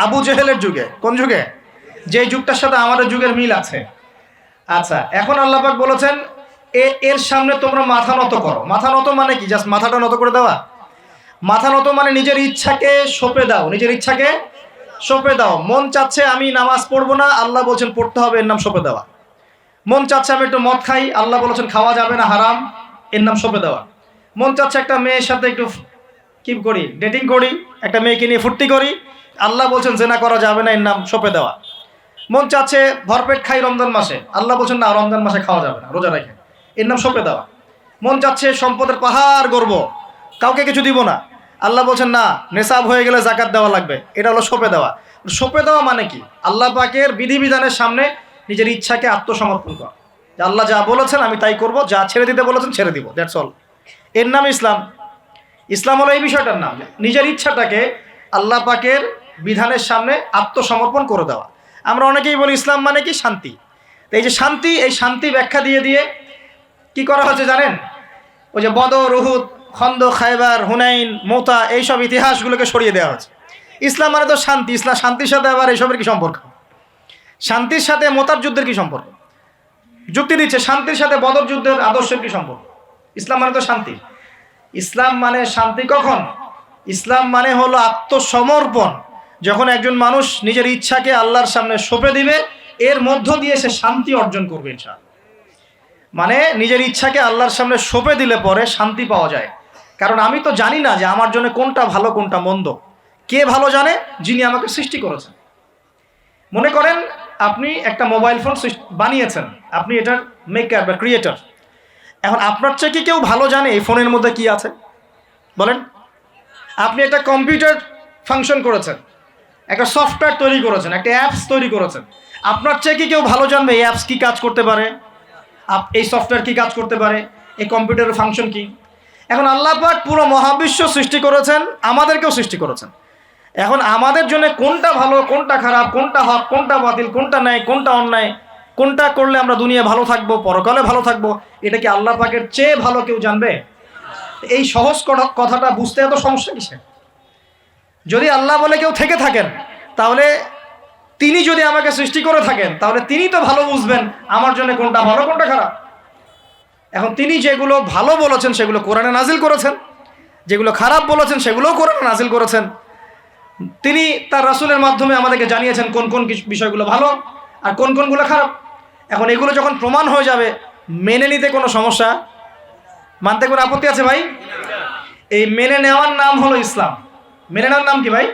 Speaker 1: আবু জেহেলের যুগে। কোন যুগে? যে যুগটার সাথে আমাদের যুগের মিল আছে। আচ্ছা, এখন আল্লাহ পাক বলেছেন এর সামনে তোমরা মাথা নত করো। মাথা নত মানে কি? জাস্ট মাথাটা নত করে দেওয়া? মাথা নত মানে নিজের ইচ্ছাকে সঁপে দাও। নিজের ইচ্ছাকে সঁপে দাও। মন চাচ্ছে আমি নামাজ পড়বো না, আল্লাহ বলছেন পড়তে হবে, এর নাম সঁপে দেওয়া। মন চাচ্ছে আমি একটু মদ খাই, আল্লাহ বলেছেন খাওয়া যাবে না, হারাম, এর নাম সঁপে দেওয়া। মন চাচ্ছে একটা মেয়ের সাথে একটু কি করি, ডেটিং করি, একটা মেয়েকে নিয়ে ফুর্তি করি, আল্লাহ বলছেন জেনা করা যাবে না, এর নাম সঁপে দেওয়া। মন চাচ্ছে ভরপেট খাই রমজান মাসে, আল্লাহ বলছেন না রমজান মাসে খাওয়া যাবে না, রোজা রেখে, এর নাম সঁপে দেওয়া। মন চাচ্ছে সম্পদের পাহাড় গর্ব, কাউকে কিছু দিব না, আল্লাহ বলছেন না নেশাব হয়ে গেলে জাকাত দেওয়া লাগবে, এটা হলো সঁপে দেওয়া। সঁপে দেওয়া মানে কি? আল্লাহ পাকের বিধিবিধানের সামনে নিজের ইচ্ছাকে আত্মসমর্পণ করা। আল্লাহ যা বলেছেন আমি তাই করব, যা ছেড়ে দিতে বলেছেন ছেড়ে দিব, দ্যাটস অল। এর নাম ইসলাম। ইসলাম হলো এই বিষয়টার নাম, নিজের ইচ্ছাটাকে আল্লাহ পাকের বিধানের সামনে আত্মসমর্পণ করে দেওয়া। আমরা অনেকেই বলি ইসলাম মানে কি? শান্তি। এই যে শান্তি, এই শান্তি ব্যাখ্যা দিয়ে দিয়ে কি করা হচ্ছে জানেন? ওই যে বদর, উহুদ, খন্দক, খায়বার, হুনাইন, মুতা, এইসব ইতিহাসগুলোকে সরিয়ে দেওয়া হচ্ছে। ইসলাম মানে তো শান্তি। ইসলাম শান্তির সাথে আবার এইসবের কি সম্পর্ক? শান্তির সাথে মোতার যুদ্ধের কি সম্পর্ক? যুক্তি দিচ্ছে শান্তির সাথে বদর যুদ্ধের আদর্শের কি সম্পর্ক? ইসলাম মানে তো শান্তি। ইসলাম মানে শান্তি কখন? ইসলাম মানে হলো আত্মসমর্পণ। যখন একজন মানুষ নিজের ইচ্ছাকে আল্লাহর সামনে সঁপে দিবে, এর মধ্য দিয়ে সে শান্তি অর্জন করবে ইনশাআল্লাহ। মানে নিজের ইচ্ছাকে আল্লাহর সামনে সঁপে দিলে পরে শান্তি পাওয়া যায়। কারণ আমি তো জানি না যে আমার জন্য কোনটা ভালো কোনটা মন্দ। কে ভালো জানে? যিনি আমাকে সৃষ্টি করেছেন। মনে করেন আপনি একটা মোবাইল ফোন বানিয়েছেন, আপনি এটার মেকার বা ক্রিয়েটর। এখন আপনার চেয়ে কি কেউ ভালো জানে এই ফোনের মধ্যে কি আছে? বলেন। আপনি একটা কম্পিউটার ফাংশন করেছেন, একটা সফটওয়্যার তৈরি করেছেন, একটা অ্যাপস তৈরি করেছেন। আপনার চেয়ে কি কেউ ভালো জানবে এই অ্যাপস কি কাজ করতে পারে, এই সফটওয়্যার কি কাজ করতে পারে, এই কম্পিউটারের ফাংশন কি? এখন আল্লাহ পাক পুরো মহাবিশ্ব সৃষ্টি করেছেন, আমাদেরকেও সৃষ্টি করেছেন। এখন আমাদের জন্য কোনটা ভালো কোনটা খারাপ, কোনটা হক কোনটা বাতিল, কোনটা ন্যায় কোনটা অন্যায়, কোনটা করলে আমরা দুনিয়া ভালো থাকবো পরকালে ভালো থাকবো, এটা কি আল্লাহ পাকের চেয়ে ভালো কেউ জানবে? এই সহজ কথাটা বুঝতে এত সমস্যা কিসের? যদি আল্লাহ বলে কেউ থেকে থাকেন, তাহলে তিনি যদি আমাকে সৃষ্টি করে থাকেন, তাহলে তিনি তো ভালো বুঝবেন আমার জন্য কোনটা ভালো কোনটা খারাপ। এখন তিনি যেগুলো ভালো বলেছেন সেগুলো কোরআনে নাজিল করেছেন, যেগুলো খারাপ বলেছেন সেগুলোও কোরআনে নাজিল করেছেন। তিনি তার রাসূলের মাধ্যমে আমাদেরকে জানিয়েছেন কোন কোন বিষয়গুলো ভালো আর কোন কোনগুলো খারাপ। এখন এগুলো যখন প্রমাণ হয়ে যাবে, মেনে নিতে কোনো সমস্যা, মানতে কোনো আপত্তি আছে ভাই? এই মেনে নেওয়ার নাম হলো ইসলাম। মেনে নেওয়ার নাম কি ভাই?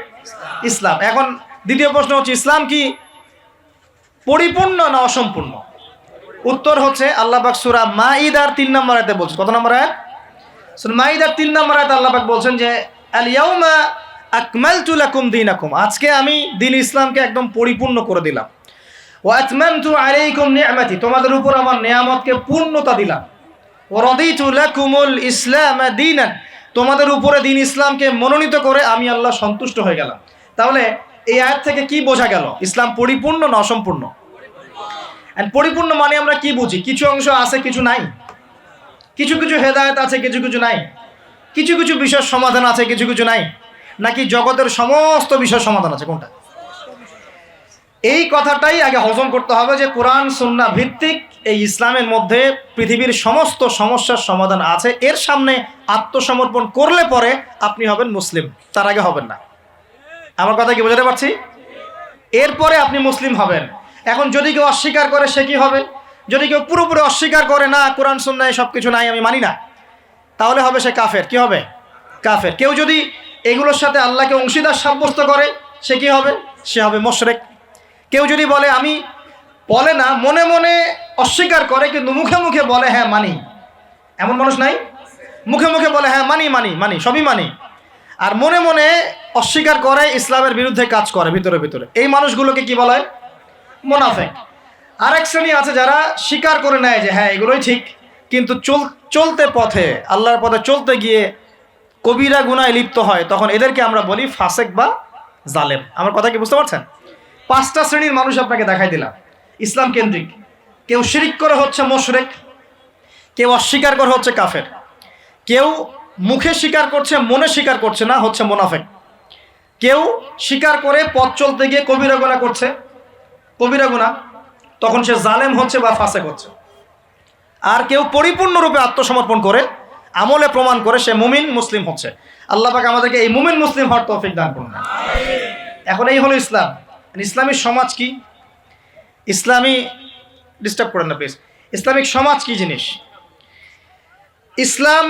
Speaker 1: ইসলাম। এখন দ্বিতীয় প্রশ্ন হচ্ছে ইসলাম কি পরিপূর্ণ না অসম্পূর্ণ? উত্তর হচ্ছে আল্লাহ পাক সূরা মাইদার 3 নম্বর আয়াতে বলছেন। কত নম্বর আয়াত? সূরা মাইদার 3 নম্বর আয়াতে আল্লাহ পাক বলছেন যে আল ইয়াউমা আকমালতু লাকুম দীনাকুম, আজকে আমি দ্বীন ইসলামকে একদম পরিপূর্ণ করে দিলাম। ওয়া আতমামতু আলাইকুম নি'মাতি, তোমাদের উপর আমার নিয়ামতকে পূর্ণতা দিলাম। ওয়া রাদিতু লাকুমুল ইসলাম দীনান, তোমাদের উপরে দ্বীন ইসলামকে মনোনীত করে আমি আল্লাহ সন্তুষ্ট হয়ে গেলাম। তাহলে এই আয়াত থেকে কি বোঝা গেল? ইসলাম পরিপূর্ণ না অসম্পূর্ণ? এন্ড পরিপূর্ণ মানে আমরা কি বুঝি? কিছু অংশ আছে কিছু নাই, কিছু কিছু হেদায়েত আছে কিছু কিছু নাই, কিছু কিছু বিষয়ের সমাধান আছে কিছু কিছু নাই, নাকি জগতের সমস্ত বিষয়ের সমাধান আছে? কোনটা? এই কথাটাই আগে হজম করতে হবে যে কোরআন সুন্নাহ ভিত্তিক এই ইসলামের মধ্যে পৃথিবীর সমস্ত সমস্যার সমাধান আছে। এর সামনে আত্মসমর্পণ করলে পরে আপনি হবেন মুসলিম, তার আগে হবেন না। আমার কথা কি বোঝাতে পারছি? এরপরে আপনি মুসলিম হবেন। এখন যদি কেউ অস্বীকার করে সে কি হবে? যদি কেউ পুরোপুরি অস্বীকার করে না কোরআন সুন্নাহে সব কিছু নাই আমি মানি না, তাহলে হবে সে কাফের। কি হবে? কাফের। কেউ যদি এগুলোর সাথে আল্লাহকে অংশীদার সাব্যস্ত করে সে কি হবে? সে হবে মুশরিক। কেউ যদি বলে আমি বলে না মনে মনে অস্বীকার করে কিন্তু মুখে মুখে বলে হ্যাঁ মানি, এমন মানুষ নাই? মুখে মুখে বলে হ্যাঁ মানি মানি মানি সবই মানি, আর মনে মনে অস্বীকার করে, ইসলামের বিরুদ্ধে কাজ করে ভিতরে ভিতরে। এই মানুষগুলোকে কি বলা হয়? মুনাফিক। আরেক শ্রেণী আছে যারা স্বীকার করে নেয় যে হ্যাঁ এগুলোই ঠিক, কিন্তু চলতে পথে, আল্লাহর পথে চলতে গিয়ে কবিরা গুনায় লিপ্ত হয়, তখন এদেরকে আমরা বলি ফাসেক বা জালেম। আমার কথা কি বুঝতে পারছেন? 5টা শ্রেণীর মানুষ আপনাকে দেখাই দিলাম ইসলাম কেন্দ্রিক। কেউ শিরিক করে হচ্ছে মুশরিক, কেউ অস্বীকার করে হচ্ছে কাফের, কেউ মুখে স্বীকার করছে মনে স্বীকার করছে না, হচ্ছে মুনাফিক, কেউ স্বীকার করে পথ চলতে গিয়ে কবিরা গুনাহ করছে, কবিরা গুনাহ, তখন সে জালেম হচ্ছে বা ফাসেক হচ্ছে। আর কেউ পরিপূর্ণরূপে আত্মসমর্পণ করে আমলে প্রমাণ করে সে মুমিন মুসলিম হচ্ছে। আল্লাহ পাক আমাদেরকে এই মুমিন মুসলিম হওয়ার তৌফিক দান করুন। এখন এই হলো ইসলাম। ইসলামী সমাজ কি? ইসলামী, ডিস্টার্ব করেন না প্লিজ, ইসলামিক সমাজ কি জিনিস? ইসলাম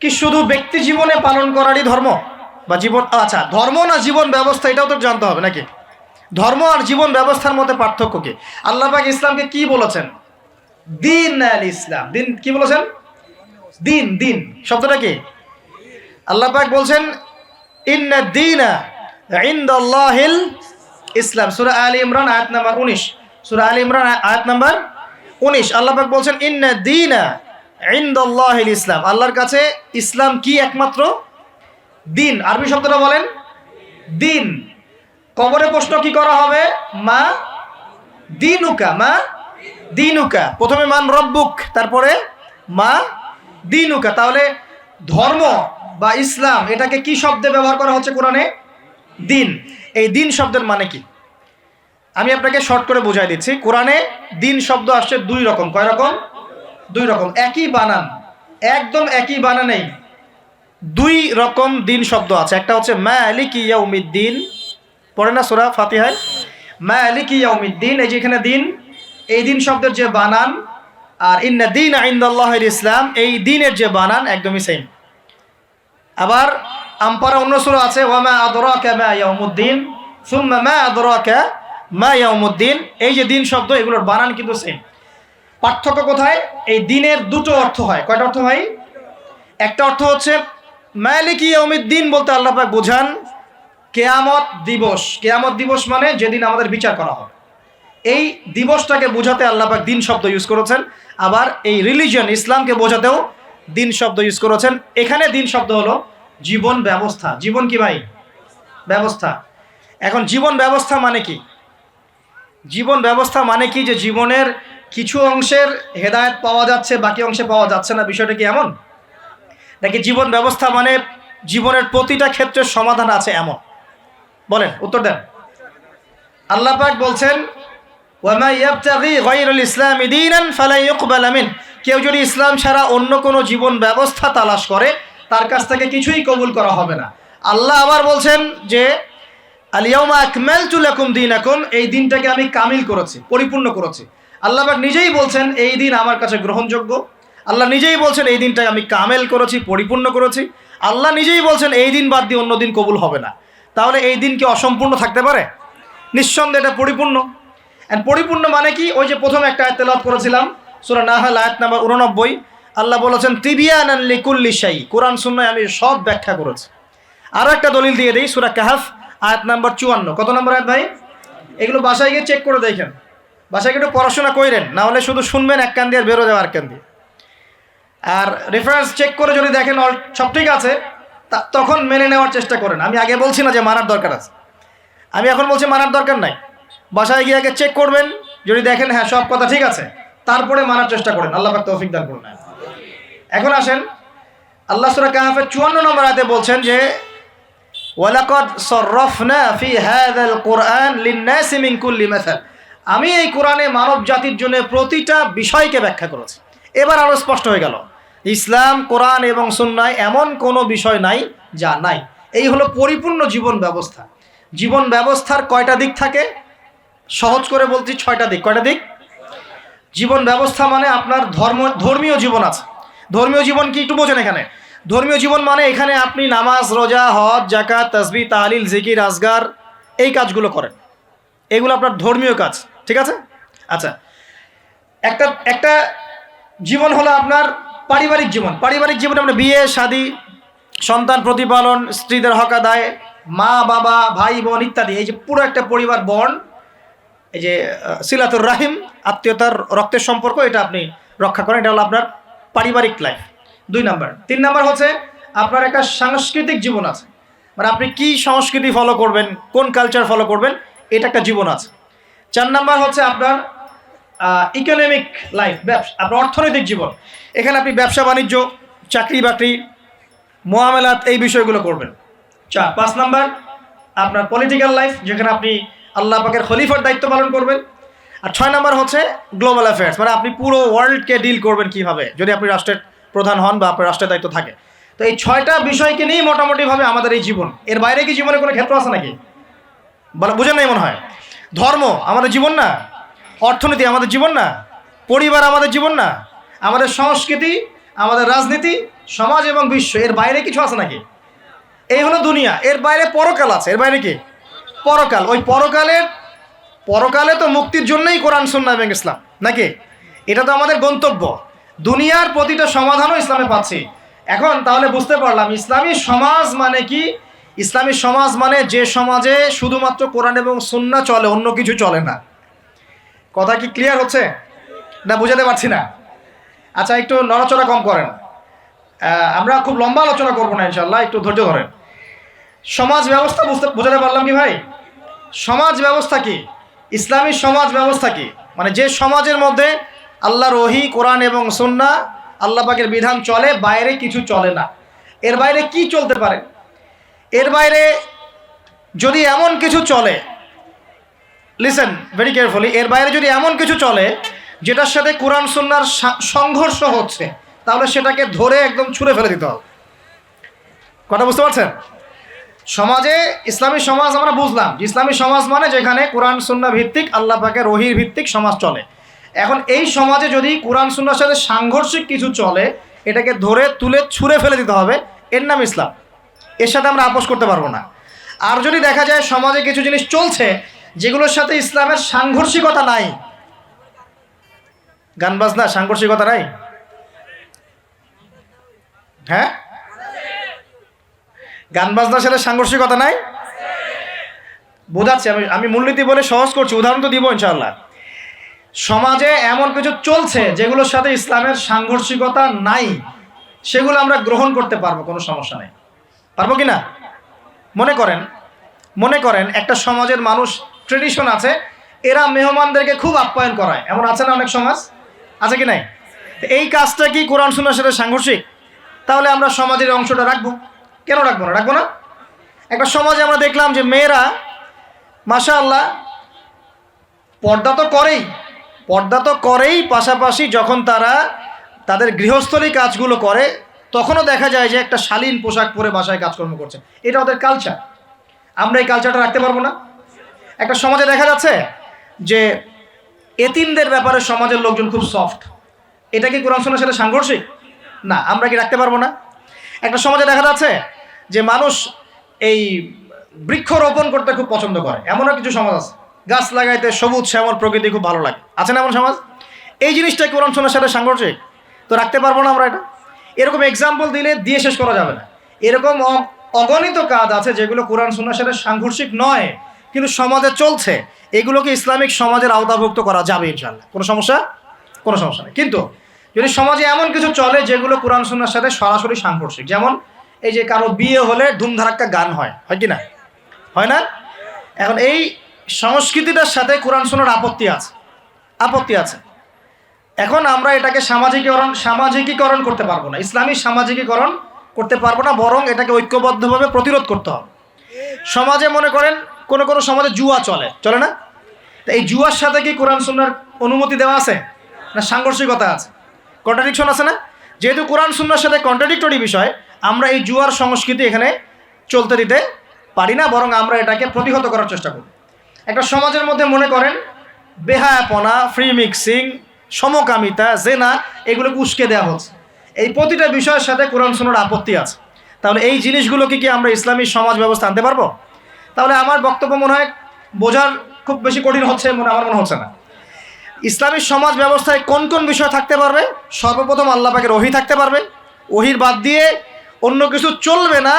Speaker 1: কি শুধু ব্যক্তি জীবনে পালন করারই ধর্ম বা জীবন, আচ্ছা ধর্ম না জীবন ব্যবস্থা, এটাও তো জানতে হবে নাকি? ধর্ম আর জীবন ব্যবস্থার মধ্যে পার্থক্য কি? আল্লাহ পাক ইসলামকে কি বলেছেন? দিন আল ইসলাম। দিন কি বলেছেন? দিন। দিন শব্দটা কি? আল্লাহ পাক বলছেন ইন্না দীনা ইনদাল্লাহিল ইসলাম। সূরা আলে ইমরান আয়াত নাম্বার 19। সূরা আলে ইমরান আয়াত নাম্বার 19 আল্লাহ পাক বলছেন ইন্না দীনা ইনদাল্লাহিল ইসলাম। আল্লাহর কাছে ইসলাম কি? একমাত্র দিন। আরবি শব্দটা বলেন, দিন। কবরে প্রশ্ন কি করা হবে? মা দিনুকা, মা দিনুকা। প্রথমে মান রব্বুক, তারপরে মা দিনুকা। তাহলে ধর্ম বা ইসলাম এটাকে কি শব্দে ব্যবহার করা হচ্ছে কোরআনে? দিন। এই দিন শব্দের মানে কি আমি আপনাকে শর্ট করে বুঝাই দিচ্ছি। কোরআনে দিন শব্দ আসছে 2 রকম। কয় রকম? 2 রকম। একই বানান, একদম একই বানানেই 2 রকম দিন শব্দ আছে। একটা হচ্ছে মালিকি ইয়াউমিদ্দিন, পড়ে না সূরা ফাতিহায়, মালিকি ইয়াউমিদ্দিন। এই যে এখানে দিন, এই দিন শব্দের যে বানান আর ইন্না দীনা ইনদাল্লাহিল ইসলাম, এই দিনের যে বানান একদমই সেম। আবার আমপারা অন্য সূরা আছে ওয়ামা আদরাকা মা ইয়াউমুদ্দিন সুম্মা মা আদরাকা মা ইয়াউমুদ্দিন। এই যে দিন শব্দ, এগুলোর বানান কিন্তু সেম। পার্থক্য কোথায়? এই দিনের 2টো অর্থ হয়। কয়টা অর্থ হয়? একটা অর্থ হচ্ছে মালিকি ইয়াউমিদ্দিন বলতে আল্লাহ পাক বোঝান কিয়ামত দিবস। কিয়ামত দিবস মানে যেদিন আমাদের বিচার করা হবে, এই দিবসটাকে বোঝাতে আল্লাহ পাক দিন শব্দ ইউজ করেছেন। আবার এই রিলিজিয়ন ইসলামকে বোঝাতেও দিন শব্দ ইউজ করেছেন। এখানে দিন শব্দ হলো জীবন ব্যবস্থা। জীবন কি ভাই? ব্যবস্থা। এখন জীবন ব্যবস্থা মানে কি? জীবন ব্যবস্থা মানে কি যে জীবনের কিছু অংশের হেদায়েত পাওয়া যাচ্ছে, বাকি অংশে পাওয়া যাচ্ছে না, বিষয়টা কি এমন নাকি জীবন ব্যবস্থা মানে জীবনের প্রতিটা ক্ষেত্রের সমাধান আছে এমন? বলেন, উত্তর দেন। আল্লাহ পাক বলছেন ওয়ামা ইয়াবতাগি গায়রাল ইসলামি দীনান ফালা ইউকবালা মিন। কেউ যদি ইসলাম ছাড়া অন্য কোনো জীবন ব্যবস্থা তালাশ করে, তার কাছ থেকে কিছুই কবুল করা হবে না। আল্লাহ আবার বলছেন যে আল ইয়াউমা আকমালতু লাকুম দীনাকুম, এই দিনটাকে আমি কামিল করেছি, পরিপূর্ণ করেছি। আল্লাহ পাক নিজেই বলছেন এই দিন আমার কাছে গ্রহণযোগ্য। আল্লাহ নিজেই বলছেন এই দিনটাকে আমি কামেল করেছি, পরিপূর্ণ করেছি। আল্লাহ নিজেই বলছেন এই দিন বাদ দিয়ে অন্য দিন কবুল হবে না। তাহলে এই দিন কি অসম্পূর্ণ থাকতে পারে? নিঃসন্দেহে এটা পরিপূর্ণ। এন্ড পরিপূর্ণ মানে কি? ওই যে প্রথম একটা আয়াত তেলাওয়াত করেছিলাম সূরা নাহল আয়াত নাম্বার 89, আল্লাহ বলেছেন তিবিয়ানান লিকুল্লি শাই। কোরআন সুন্নাহয় আমি সব ব্যাখ্যা করেছি। আরও একটা দলিল দিয়ে দিই, সূরা কাহফ আয়াত নাম্বার 54। কত নম্বর আয়াত ভাই? এগুলো বাসায় গিয়ে চেক করে দেখেন, বাসায় গিয়ে একটু পড়াশোনা করেন, না হলে শুধু শুনবেন এক কান দিয়ে আর বেরো যাওয়া আর কান দিয়ে। আর রেফারেন্স চেক করে যদি দেখেন সব ঠিক আছে, তখন মেনে নেওয়ার চেষ্টা করেন। আমি আগে বলছি না যে মানার দরকার আছে, আমি এখন বলছি মানার দরকার নাই। বাসায় গিয়ে আগে চেক করবেন, যদি দেখেন হ্যাঁ সব কথা ঠিক আছে, তারপরে মানার চেষ্টা করেন। আল্লাহ পাক তৌফিক দান করুন। এখন আসেন, আল্লাহ সূরা কাহফের 54 নম্বর আয়াতে বলছেন যে ওয়ালাকাদ সাররাফনা ফি হাযাল কুরআন লিন-নাসি মিন কুল্লি মাসাল। আমি এই কোরআনে মানব জাতির জন্য প্রতিটা বিষয়কে ব্যাখ্যা করেছি। এবার আরো স্পষ্ট হয়ে গেল, ইসলাম, কোরআন এবং সুন্নাহয় এমন কোনো বিষয় নাই যা নাই। এই হলো পরিপূর্ণ জীবন ব্যবস্থা। জীবন ব্যবস্থার কয়টা দিক থাকে? সহজ করে বলছি 6টা দিক। কয়টা দিক? জীবন ব্যবস্থা মানে আপনার ধর্মীয় জীবন আছে। ধর্মীয় জীবন কি একটু বোঝেন এখানে? ধর্মীয় জীবন মানে এখানে আপনি নামাজ, রোজা, হজ, যাকাত, তাসবিহ, তাহলিল, জিকির, আজগার, এই কাজগুলো করেন। এগুলো আপনার ধর্মীয় কাজ, ঠিক আছে? আচ্ছা, একটা জীবন হলো আপনার পারিবারিক জীবন। পারিবারিক জীবনে আমরা বিয়ে শাদী, সন্তান প্রতিপালন, স্ত্রীদের হক আদায়, মা বাবা ভাই বোন ইত্যাদি, এই যে পুরো একটা পরিবার বন্ড, এই যে সিলাতুর রাহিম, আত্মীয়তার রক্তের সম্পর্ক, এটা আপনি রক্ষা করেন। এটা হলো আপনার পারিবারিক লাইফ 2 নাম্বার। 3 নাম্বার হচ্ছে আপনার একটা সাংস্কৃতিক জীবন আছে, মানে আপনি কি সংস্কৃতি ফলো করবেন, কোন কালচার ফলো করবেন, এটা একটা জীবন আছে। 4 নাম্বার হচ্ছে আপনার ইকোনমিক লাইফ, ব্যবসা, আপনার অর্থনৈতিক জীবন। এখানে আপনি ব্যবসা বাণিজ্য, চাকরি বাকরি, মোয়ামেলাত, এই বিষয়গুলো করবেন। 5 নাম্বার আপনার পলিটিক্যাল লাইফ, যেখানে আপনি আল্লাহ পাকের খলিফার দায়িত্ব পালন করবেন। আর 6 নাম্বার হচ্ছে গ্লোবাল অ্যাফেয়ার্স, মানে আপনি পুরো ওয়ার্ল্ডকে ডিল করবেন কীভাবে, যদি আপনি রাষ্ট্রের প্রধান হন বা আপনার রাষ্ট্রের দায়িত্ব থাকে। তো এই 6টা বিষয়কে নিয়েই মোটামুটিভাবে আমাদের এই জীবন। এর বাইরে কি জীবনে কোনো ক্ষেত্র আছে নাকি? বলা বুঝেন নাই মনে হয়। ধর্ম আমাদের জীবন না, অর্থনীতি আমাদের জীবন না, পরিবার আমাদের জীবন না, আমাদের সংস্কৃতি, আমাদের রাজনীতি, সমাজ এবং বিশ্ব, এর বাইরে কিছু আছে নাকি? এই হলো দুনিয়া। এর বাইরে পরকাল আছে। এর বাইরে কি? পরকাল। ওই পরকালে তো মুক্তির জন্যই কোরআন সুন্নাহ এবং ইসলাম, নাকি? এটা তো আমাদের গন্তব্য। দুনিয়ার প্রতিটা সমাধানও ইসলামে পাচ্ছি। এখন তাহলে বুঝতে পারলাম ইসলামী সমাজ মানে কি। ইসলামী সমাজ মানে যে সমাজে শুধুমাত্র কোরআন এবং সুন্নাহ চলে, অন্য কিছু চলে না। কথা কি ক্লিয়ার হচ্ছে না? বুঝাতে পারছি না? আচ্ছা, একটু নড়াচড়া কম করেন। আমরা খুব লম্বা আলোচনা করবো না ইনশাল্লাহ, একটু ধৈর্য ধরেন। সমাজ ব্যবস্থা বুঝাতে পারলাম কি ভাই? সমাজ ব্যবস্থা কি? ইসলামী সমাজ ব্যবস্থা কি? মানে যে সমাজের মধ্যে আল্লাহর ওহী, কোরআন এবং সুন্নাহ, আল্লাহ পাকের বিধান চলে, বাইরে কিছু চলে না। এর বাইরে কি চলতে পারে? এর বাইরে যদি এমন কিছু চলে, লিসেন ভেরি কেয়ারফুলি, এর বাইরে যদি এমন কিছু চলে যেটার সাথে কোরআন সুন্নাহর সংঘর্ষ হচ্ছে, তাহলে সেটাকে ধরে একদম ছুঁড়ে ফেলে দিতে হবে। কথা বুঝতে পারছেন? সমাজে ইসলামী সমাজ আমরা বুঝলাম, ইসলামী সমাজ মানে যেখানে কোরআন সুন্নাহ ভিত্তিক, আল্লাহ পাকের ওহীর ভিত্তিক সমাজ চলে। এখন এই সমাজে যদি কোরআন সুন্নাহর সাথে সাংঘর্ষিক কিছু চলে, এটাকে ধরে তুলে ছুঁড়ে ফেলে দিতে হবে। এর নাম ইসলাম। এর সাথে আমরা আপোষ করতে পারবো না। আর যদি দেখা যায় সমাজে কিছু জিনিস চলছে যেগুলোর সাথে ইসলামের সাংঘর্ষিকতা নাই, গান বাজনা সাংঘর্ষিকতা নাই, হ্যাঁ, গান বাজনার সাথে সাংঘর্ষিকতা নাই, বোঝাচ্ছি আমি মূলনীতি বলে সহজ করছি, উদাহরণ তো দিব ইনশাআল্লাহ। সমাজে এমন কিছু চলছে যেগুলোর সাথে ইসলামের সাংঘর্ষিকতা নাই, সেগুলো আমরা গ্রহণ করতে পারবো, কোনো সমস্যা নেই। পারবো কি না? মনে করেন একটা সমাজের মানুষ, ট্রেডিশন আছে, এরা মেহমানদেরকে খুব আপ্যায়ন করায়, এমন আছে না অনেক সমাজ? আছে কি নাই? এই কাজটা কি কোরআন সুন্নাহর সাথে সাংঘর্ষিক? তাহলে আমরা সমাজের অংশটা রাখবো। কেন রাখবো না? রাখবো না। একটা সমাজে আমরা দেখলাম যে মেয়েরা মাশাআল্লাহ পর্দা তো করেই, পাশাপাশি যখন তারা তাদের গৃহস্থলী কাজগুলো করে, তখনও দেখা যায় যে একটা শালীন পোশাক পরে বাসায় কাজকর্ম করছে। এটা ওদের কালচার। আমরা এই কালচারটা রাখতে পারবো না। একটা সমাজে দেখা যাচ্ছে যে এতিমদের ব্যাপারে সমাজের লোকজন খুব সফট। এটা কি কোরআন সুন্নাহর সাথে সাংঘর্ষিক? না। আমরা কি রাখতে পারবো না? একটা সমাজে দেখা যাচ্ছে যে মানুষ এই বৃক্ষরোপণ করতে খুব পছন্দ করে, এমনও কিছু সমাজ আছে, গাছ লাগাইতে সবুজ শ্যামল প্রকৃতি খুব ভালো লাগে, আছে না এমন সমাজ? এই জিনিসটা কোরআন সুন্নাহর সাথে সাংঘর্ষিক, তো রাখতে পারবো না আমরা এটা। এরকম এক্সাম্পল দিয়ে শেষ করা যাবে না। এরকম অগণিত কাজ আছে যেগুলো কোরআন সুন্নাহর সাথে সাংঘর্ষিক নয়, কিন্তু সমাজে চলছে। এগুলোকে ইসলামিক সমাজের আওতাভুক্ত করা যাবে ইনশাআল্লাহ, কোনো সমস্যা নেই। কিন্তু যদি সমাজে এমন কিছু চলে যেগুলো কোরআন সুন্নাহর সাথে সরাসরি সাংঘর্ষিক, যেমন এই যে কারো বিয়ে হলে ধুমধারাক্কা গান হয় কি না? হয় না? এখন এই সংস্কৃতিটার সাথে কোরআন সুন্নাহর আপত্তি আছে। এখন আমরা এটাকে সামাজিকীকরণ করতে পারবো না, ইসলামী সামাজিকীকরণ করতে পারবো না, বরং এটাকে ঐক্যবদ্ধভাবে প্রতিরোধ করতে হবে। সমাজে মনে করেন কোনো সমাজে জুয়া চলে না? তো এই জুয়ার সাথে কি কোরআন সুন্নাহর অনুমতি দেওয়া আছে না সাংঘর্ষিকতা আছে? কন্ট্রাডিকশন আছে না? যেহেতু কোরআন সুন্নাহর সাথে কন্ট্রাডিক্টরি বিষয়, আমরা এই জুয়ার সংস্কৃতি এখানে চলতে দিতে পারি না, বরং আমরা এটাকে প্রতিহত করার চেষ্টা করি। একটা সমাজের মধ্যে মনে করেন বেহায়াপনা, ফ্রি মিক্সিং, সমকামিতা, জেনা, এগুলোকে উস্কে দেওয়া হচ্ছে। এই প্রতিটা বিষয়ের সাথে কোরআন সুন্নাহর আপত্তি আছে। তাহলে এই জিনিসগুলোকে কি আমরা ইসলামী সমাজ ব্যবস্থা আনতে পারবো? তাহলে আমার বক্তব্য মনে হয় বোঝার খুব বেশি কঠিন হচ্ছে, আমার মনে হচ্ছে না। ইসলামী সমাজ ব্যবস্থায় কোন কোন বিষয় থাকতে পারবে? সর্বপ্রথম আল্লাহ পাকের ওহী থাকতে পারবে। ওহীর বাদ দিয়ে অন্য কিছু চলবে না।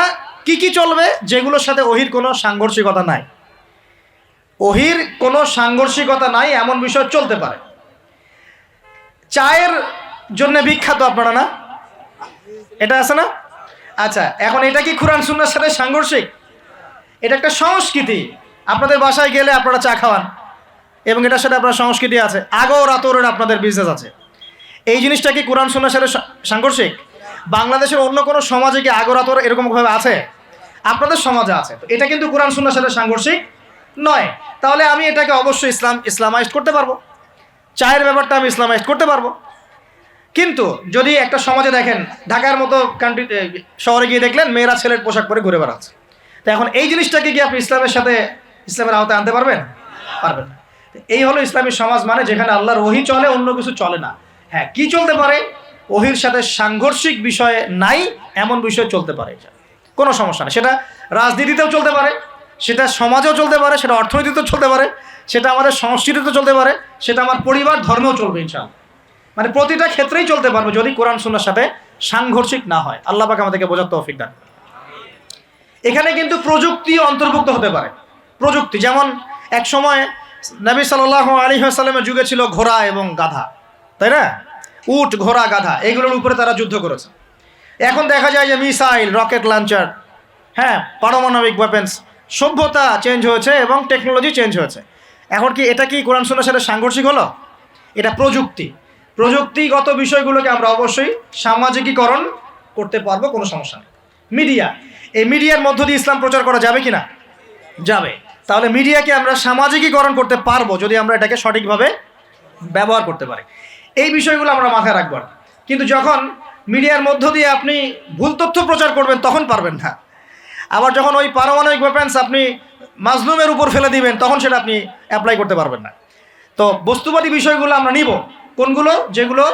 Speaker 1: কি কি চলবে? যেগুলোর সাথে ওহির কোনো সাংঘর্ষিকতা নাই, ওহির কোনো সাংঘর্ষিকতা নাই এমন বিষয় চলতে পারে। চায়ের জন্য বিখ্যাত আপনারা না, এটা আছে না? আচ্ছা, এখন এটা কি কোরআন সুন্নাহর সাথে সাংঘর্ষিক? এটা একটা সংস্কৃতি। আপনাদের বাসায় গেলে আপনারা চা খাওয়ান এবং এটার সাথে আপনার সংস্কৃতি আছে, আগর আতরের আপনাদের বিজনেস আছে। এই জিনিসটা কি কোরআন সুন্নাহর সাথে সাংঘর্ষিক? বাংলাদেশের অন্য কোনো সমাজে কি আগর আতর এরকমভাবে আছে? আপনাদের সমাজে আছে। তো এটা কিন্তু কোরআন সুন্নাহর সাথে সাংঘর্ষিক নয়। তাহলে আমি এটাকে অবশ্যই ইসলামাইজড করতে পারবো, চায়ের ব্যাপারটা আমি ইসলামাইজড করতে পারবো। কিন্তু যদি একটা সমাজে দেখেন, ঢাকার মতো কান্ট্রি শহরে গিয়ে দেখলেন মেয়েরা ছেলের পোশাক পরে ঘুরে বেড়াচ্ছে, তো এখন এই জিনিসটাকে কি আপনি ইসলামের সাথে, ইসলামের আওতায় আনতে পারবেন? পারবেন না। এই হলো ইসলামী সমাজ, মানে যেখানে আল্লাহর ওহী চলে, অন্য কিছু চলে না। হ্যাঁ, কি চলতে পারে? ওহীর সাথে সাংঘর্ষিক বিষয় নাই এমন বিষয় চলতে পারে, কোনো সমস্যা নেই। সেটা রাজনীতিতেও চলতে পারে, সেটা সমাজেও চলতে পারে, সেটা অর্থনীতিতেও চলতে পারে, সেটা আমাদের সংস্কৃতিতে চলতে পারে, সেটা আমার পরিবার ধর্মেও চলবে ইনশাআল্লাহ। মানে প্রতিটা ক্ষেত্রেই চলতে পারবে যদি কোরআন সুন্নাহর সাথে সাংঘর্ষিক না হয়। আল্লাহ পাক আমাদেরকে বোঝার তৌফিক দান। এখানে কিন্তু প্রযুক্তি অন্তর্ভুক্ত হতে পারে। প্রযুক্তি যেমন এক সময় নবী সাল্লাল্লাহু আলাইহি ওয়াসাল্লামের যুগে ছিল ঘোড়া এবং গাধা, তাই না? উট, ঘোড়া, গাধা, এগুলোর উপরে তারা যুদ্ধ করেছে। এখন দেখা যায় যে মিসাইল, রকেট লঞ্চার, হ্যাঁ, পারমাণবিক ওয়েপেন্স, সভ্যতা চেঞ্জ হয়েছে এবং টেকনোলজি চেঞ্জ হয়েছে। এখন কি এটা কি কোরআন সুন্নাহর সাথে সাংঘর্ষিক হলো? এটা প্রযুক্তি। প্রযুক্তিগত বিষয়গুলোকে আমরা অবশ্যই সামাজিকীকরণ করতে পারবো, কোনো সমস্যা নেই। মিডিয়া, এই মিডিয়ার মধ্য দিয়ে ইসলাম প্রচার করা যাবে কি না? যাবে। তাহলে মিডিয়াকে আমরা সামাজিকীকরণ করতে পারবো যদি আমরা এটাকে সঠিকভাবে ব্যবহার করতে পারি। এই বিষয়গুলো আমরা মাথায় রাখবো। কিন্তু যখন মিডিয়ার মধ্য দিয়ে আপনি ভুল তথ্য প্রচার করবেন তখন পারবেন না। আবার যখন ওই পারমাণবিক ওয়েপেন্স আপনি মাজলুমের উপর ফেলে দিবেন তখন সেটা আপনি অ্যাপ্লাই করতে পারবেন না। তো বস্তুবাদী বিষয়গুলো আমরা নিব, কোনগুলো? যেগুলো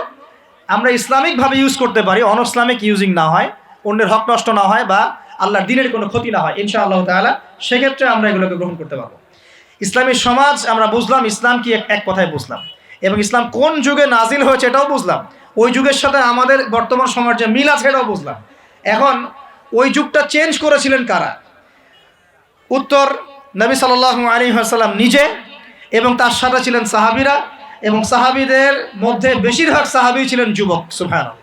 Speaker 1: আমরা ইসলামিকভাবে ইউজ করতে পারি, অন ইসলামিক ইউজিং না হয়, অন্যের হক নষ্ট না হয়, বা আল্লাহর দ্বীনের কোনো ক্ষতি না হয় ইনশাআল্লাহ তাআলা, সেক্ষেত্রে আমরা এগুলোকে গ্রহণ করতে পারবো। ইসলামী সমাজ আমরা বুঝলাম, ইসলাম কি এক কথায় বুঝলাম, এবং ইসলাম কোন যুগে নাজিল হয়েছে এটাও বুঝলাম, ওই যুগের সাথে আমাদের বর্তমান সময়ের যে মিল আছে এটাও বুঝলাম। এখন ওই যুগটা চেঞ্জ করেছিলেন কারা? উত্তর, নবী সাল্লাল্লাহু আলাইহি ওয়াসাল্লাম নিজে, এবং তার সাথে ছিলেন সাহাবীরা, এবং সাহাবীদের মধ্যে বেশিরভাগ সাহাবী ছিলেন যুবক। সুবহানাল্লাহ।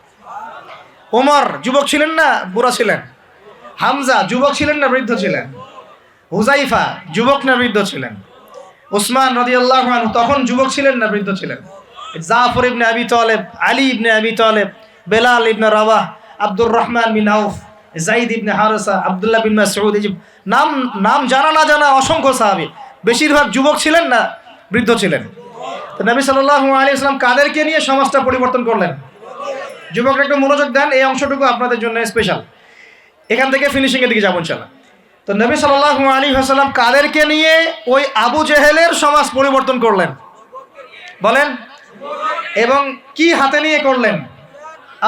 Speaker 1: ওমর যুবক ছিলেন না বুড়া ছিলেন? হামজা যুবক ছিলেন না বৃদ্ধ ছিলেন? হুজাইফা যুবক না বৃদ্ধ ছিলেন? উসমান রাদিয়াল্লাহু আনহু তখন যুবক ছিলেন না বৃদ্ধ ছিলেন? জাফর ইবনে আবি তালেব, আলী ইবনে আবি তালেব, বেলাল ইবনে রাবাহ, আব্দুর রহমান বিন আউফ, যায়েদ ইবনে হারেসা, আব্দুল্লাহ বিন মাসউদ, এই নাম জানা না জানা অসংখ্য সাহাবী, বেশিরভাগ যুবক ছিলেন না বৃদ্ধ ছিলেন? তো নবী সাল্লাল্লাহু আলাইহি ওয়াসাল্লাম কাদেরকে নিয়ে সমাজটা পরিবর্তন করলেন? যুবকরা একটু মনোযোগ দেন, এই অংশটুকু আপনাদের জন্য স্পেশাল। এখান থেকে ফিনিশিংয়ের দিকে যাবো ইনশাআল্লাহ। তো নবী সাল্লাল্লাহু আলাইহি ওয়াসাল্লাম কাদেরকে নিয়ে ওই আবু জেহেলের সমাজ পরিবর্তন করলেন? বলেন। এবং কি হাতে নিয়ে করলেন?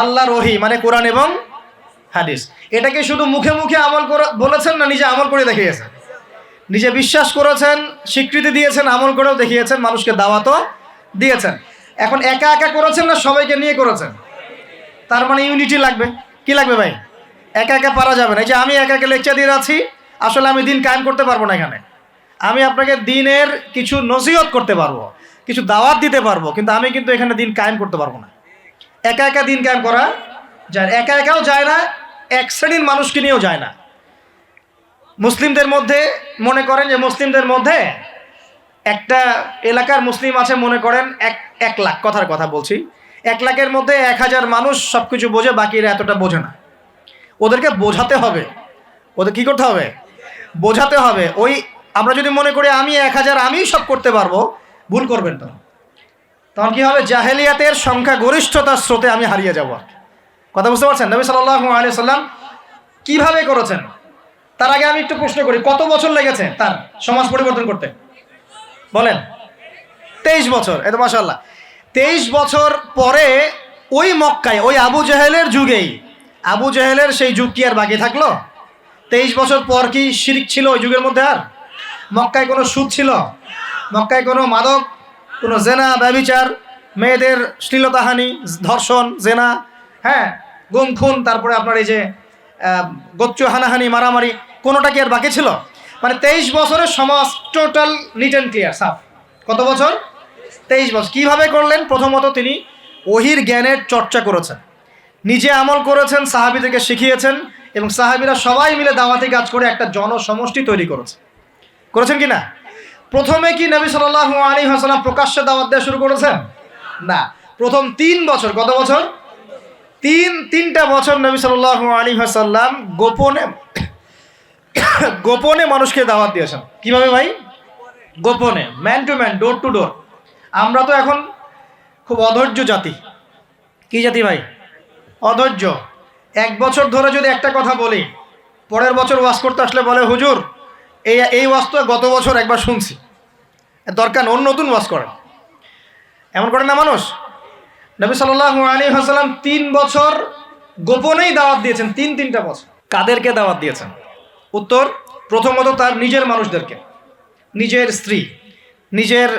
Speaker 1: আল্লাহর ওহী, মানে কোরআন এবং হাদিস। এটাকে শুধু মুখে মুখে আমল করে বলেছেন না, নিজে আমল করে দেখিয়েছেন, নিজে বিশ্বাস করেছেন, স্বীকৃতি দিয়েছেন, আমল করেও দেখিয়েছেন, মানুষকে দাওয়াতও দিয়েছেন। এখন একা একা করেছেন না সবাইকে নিয়ে করেছেন? তার মানে ইউনিটি লাগবে। কি লাগবে ভাই? একা একা পারা যাবে না। এই যে আমি একা একা লেকচার দিয়ে যাচ্ছি, আসলে আমি দিন কায়েম করতে পারবো না। এখানে আমি আপনাকে দিনের কিছু নসিহত করতে পারবো, কিছু দাওয়াত দিতে পারবো, কিন্তু আমি কিন্তু এখানে দিন কায়েম করতে পারবো না। একা একা দিন কায়েম করা যায়, একা একাও যায় না, এক শ্রেণীর মানুষকে নিয়েও যায় না। মুসলিমদের মধ্যে মনে করেন যে মুসলিমদের মধ্যে একটা এলাকার মুসলিম আছে, মনে করেন এক লাখ, কথার কথা বলছি, 1 লাখের মধ্যে 1000 মানুষ সব কিছু বোঝে, বাকিরা এতটা বোঝে না। ওদেরকে বোঝাতে হবে। ওদের কি করতে হবে? বোঝাতে হবে। ওই আমরা যদি মনে করি আমি 1000 আমিই সব করতে পারবো, ভুল করবেন। তখন কি হবে? জাহেলিয়াতের সংখ্যা গরিষ্ঠতার স্রোতে আমি হারিয়ে যাব। কথা বুঝতে পারছেন? নবী সাল্লাল্লাহু আলাইহি ওয়াসাল্লাম কিভাবে করেছেন? তার আগে আমি একটু প্রশ্ন করি, কত বছর লেগেছে তার সমাজ পরিবর্তন করতে? বলেন। 23 বছর। এত মাশাআল্লাহ। 23 বছর পরে ওই মক্কায়, ওই আবু জেহেলের যুগেই, আবু জেহেলের সেই যুগ কি আর বাকি থাকলো? 23 বছর পর কি শিরক ছিল ওই যুগের মধ্যে? আর মক্কায় কোনো সুদ ছিল? মক্কায় কোনো মাদক, কোনো জেনা, ব্যভিচার, মেয়েদের শ্লীলতাহানি, ধর্ষণ, জেনা, হ্যাঁ, গুম খুন, তারপরে আপনার এই যে গোচ্চ হানাহানি মারামারি কোনোটা কি আর বাকি ছিল? মানে 23 বছরের সমাজ টোটাল নিট অ্যান্ড ক্লিয়ার, সাফ। কত বছর? 23 বছর। কিভাবে করলেন? প্রথমত তিনি ওহির জ্ঞানের চর্চা করেছেন, নিজে আমল করেছেন, সাহাবীদেরকে শিখিয়েছেন, এবং সাহাবীরা সবাই মিলে দাওয়াতি কাজ করে একটা জনসমষ্টি তৈরি করেছেন কি না? প্রথমে কি নবী সাল্লাল্লাহু আলাইহি ওয়াসাল্লাম প্রকাশ্যে দাওয়াত দেওয়া শুরু করেছেন? না। প্রথম 3 বছর, কত বছর? তিনটা বছর নবী সাল্লাল্লাহু আলাইহি ওয়াসাল্লাম গোপনে মানুষকে দাওয়াত দিয়েছেন। কিভাবে ভাই? গোপনে, man to man, door to door. আমরা তো এখন খুব অধৈর্য জাতি। কি জাতি ভাই? অধৈর্য। 1 বছর ধরে যদি একটা কথা বলি, পরের বছর ওয়াজ করতে আসলে বলে হুজুর এই ওয়াজ তো গত বছর একবার শুনছি, দরকার অন্য নতুন ওয়াজ করেন। এমন করে না মানুষ? নবী সাল্লাল্লাহু আলাইহি ওয়াসাল্লাম 3 বছর গোপনেই দাওয়াত দিয়েছেন। তিনটা বছর। কাদেরকে দাওয়াত দিয়েছেন? উত্তর, প্রথমত তার নিজের মানুষদেরকে, নিজের স্ত্রী, নিজের